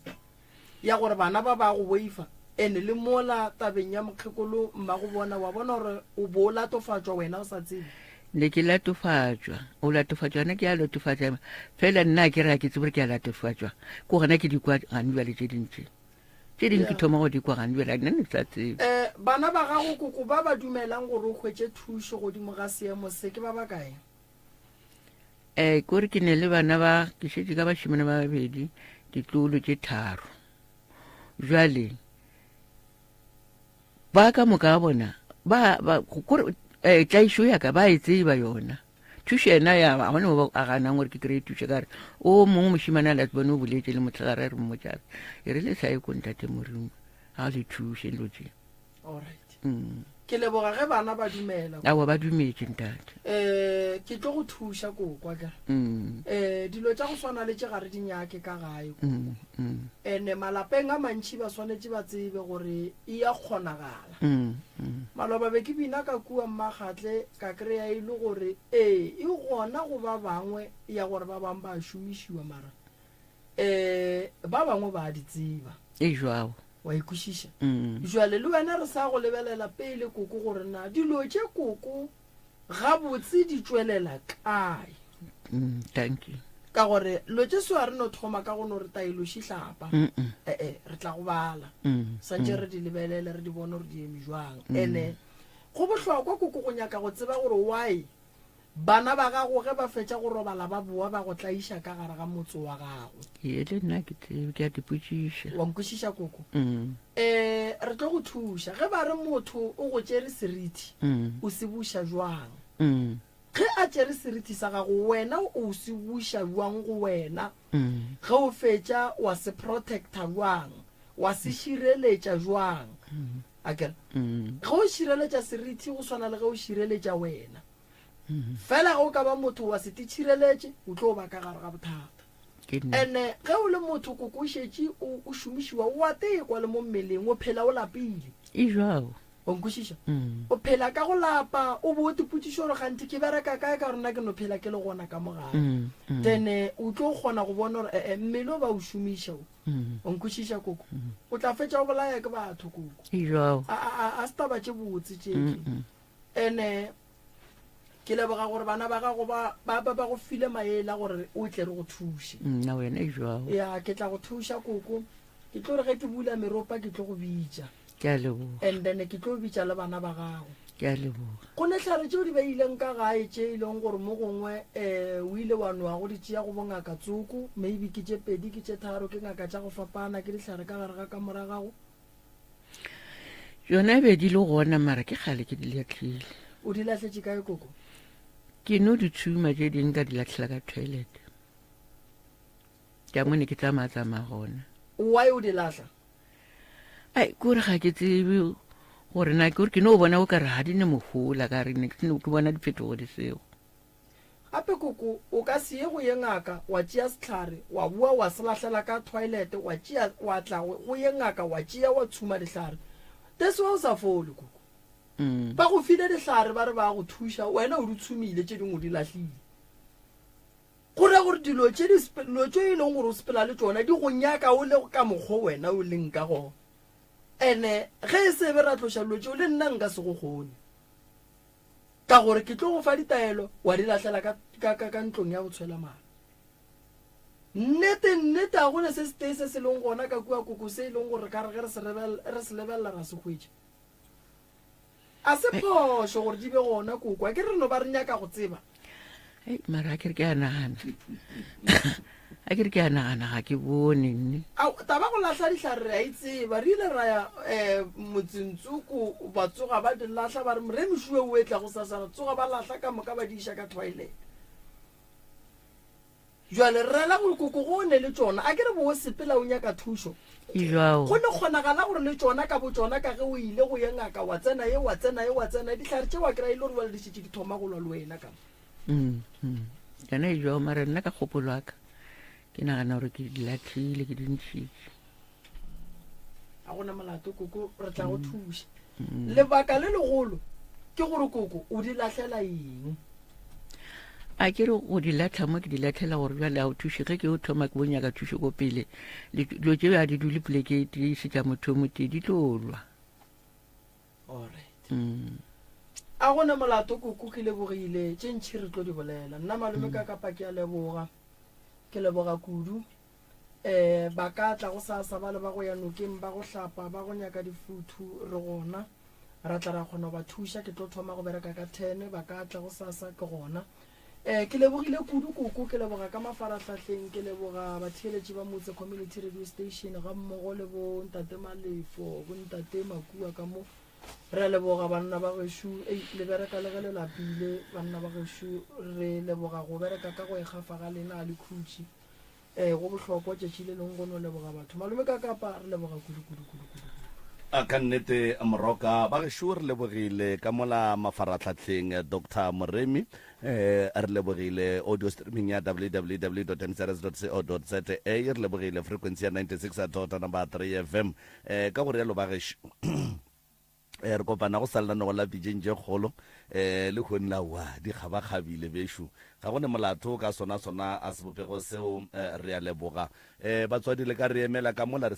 ya gore bana ba ba go boifa ene le mola tabeng ya mokgekolo mma go bona wa bona gore o bo latofatšwa wena o sa tsebe ne ke latofatšwa o latofatšwa na ke a latofatšwa fela nna ke ra ke tsebore ke a latofatšwa ko gona ke dikwa gane bjale tše dintši tše dingwe ke thoma go dikwa gane bjale nna ne sa tsebe bana ba gago koko ba ba dumelang gore o hwetše thušo godimo ga seemo se ke ba bakae kore ke ne le bana ba ke šetse ka bašimane ba babedi ditlolo tše tharo jwale ba ka moka bona tlaišo yaka ba e tseba yona thušo ena ya gone mo a ganang gore ke kry-e thušo kare o mongwe mošimane a latse bone o boletse le motlhagare re mmotšare e re le sa ye kontate morimo ga le thuše lo tše ke leboga ge bana ba dumela awa ba dumetse ntate ke tlo go thuša kokwa ka dilo tša go swana le tše gare dinyake ka gae ene malapeng a mantši ba swanetse ba tsebe gore e ya kgonagala maloba be ke bina ka kua mmakgatle ka kry-a e le gore e gona go ba bangwe ya gore ba bangwe ba šomišiwa mara ba bangwe ba di tseba e jwao wa ikwešiša jwale le wena re sa go lebelela pele koko gore na dilo tše koko gabotse di tšwelela kae thank you ka gore lo tše seo a re no thoma ka go no re taeloši hlapa re tla go bala santše re di lebelele re di bone gore di eme jwang ene go bohlokwa koko go nyaka go tseba gore why bana ba gago ge ba fetša go robala ba boa ba go tlaiša ka gare ga motse wa gago le nna ke a dipotšiša wa nkwešiša koko re tlo go thuša ge ba re motho o go tšere seriti o se buša jwang ge a tšere seriti sa gago wena o se buša jwang go wena ge o fetša wa se protecta jwang wa se šireletša jwang akere ge o šireletša seriti go swana le ge o šireletša wena fela go ka ba motho wa se titšhireletše o tlo ba ka gare ga bothata ene ge o le motho koko o šetše o šomišiwa o atekwa le mo mmeleng o phela o lapile e jwao o nkwešiša o phela ka go lapa o bo o tepotšiša gore gante ke bereka kae ka rona ke no phela ke le gona ka mogare then o tlo kgona go bona gore mmele o ba o šomiša o nkwešiša koko o tla fetša o bolaya ke batho koko e jwao a se taba tše botse tšeke ene ke leboga gore bana ba gago ba go file maela gore o tle re go thuše nna wena e jwao ya ke tla go thuša koko ke tlo re ge ke bula meropa ke tlo go bitša ke a leboga and then ke tlo bitša le bana ba gago ke a leboga go ne tlhare tšeo di ba ileng ka gae tše e leng gore mo gongwe o ile wa noa go di tšea go bongaka tsoko maybe ke tše pedi ke tše tharo ke ngaka tša go fapana ke ditlhare ka gare ga ka mora gago yona e be di le gona mara ke kgale ke di latlhile o di latlhetše kae koko ke no ditšhuma tše ding ka di latlhela ka toilet ka mo ne ke tsamaya gona why o di latlha ai kore ga ke tsebe gore na ke gore ke no bona o ka re ga di ne mogola ka re ne ke bona diphetogo di sego gape koko o ka se ye go ye ngaka wa tšea setlhare wa bua wa se latlhela ka toilet wa tla go ye ngaka wa tšea wa tshuma ditlhare that's why o sa fole koko ba go file ditlhare ba re ba go thuša wena o di tshumile tše dingwe o di latlhile gore gore dilo tše e leng gore o sepela le tsona di go nyaka o le ka mokgwa wena o leng ka gona ene ge e se be ra tloša dilo tšeo le nna nka se go kgone ka gore ke tlo go fa ditaelo wa di latlhela ka ntlong ya go tshwela mala nnete a gone se setei se se leng gona ka kua koko se e leng gore ka re ge re se lebelela ra se hwetša a se phošo gore di be gona koko a ke re no ba re nyaka go tseba mara a kere ke a nagana ga ke bone nne taba go latlha ditlhare re a itseba re ile ra ya motsentsoko ba tsoga ba di latlha ba re moremišue o etla go sasana tsoga ba latlha ka moka ba di iša ka toilet jwale re rela gore koko go ne le tsona a ke re bo o sepela o nyaka thušo go ne kgonagala gore le tsona ka bo tsona ka ge o ile go ye ngaka wa tsena ditlhare tše wa kry-a ile gore wa le dišitše di thoma go lwa le wena ka yona e jwao mara nna ka kgopolo aka ke nagana gore ke di latlhile ke dintšhitše a gona molato koko re tla go thuša lebaka le legolo ke gore koko o di latlhela eng a ke re go di latlha mo ke di latlhela gore jale a o thuše ge ke o thoma ke bonyaka thuše ko pele dilo tše a di dule pleke di se tša motho o motee di tlo lwa alright a gona molato koko ke lebogile tše ntšhi re tlo di bolela nna malome ka kapa ke a leboga ke leboga kudu ba ka tla go sasa ba le ba go ya nokeng ba go hlapa ba go nyaka difuthu re gona ra tla ra kgona ba thuša ke tlo thoma go bereka ka 10 ba ka tla go sasa ke gona ke lebogile kudu koko ke leboga ka mafaratlhatlheng ke leboga batheeletši ba motse community radio station ga mmogo le bo ntate malefo bo ntate makua ka mo re leboga banna ba gešo le bereka le ge le lapile banna ba gešo re leboga go bereka ka go ekgafa ga lena a le khutši go bohlokwa tšatši le leng go no leboga batho malome ka kapa re leboga kudu a ka nnete moroka ba gešo re lebogile ka mola mafaratlhatlheng dr moremi re lebogile audio streaming ya www.nsrs.co.za re lebogile frequency ya 96.3 FM ka gore ya lo ba gešo re kopana go salela no la bijeng je kgolo le kgone la wa di kgabakgabile bešo ga gone molato ka sona a sebopego seo re a leboga batswadi le ka re emela ka mola re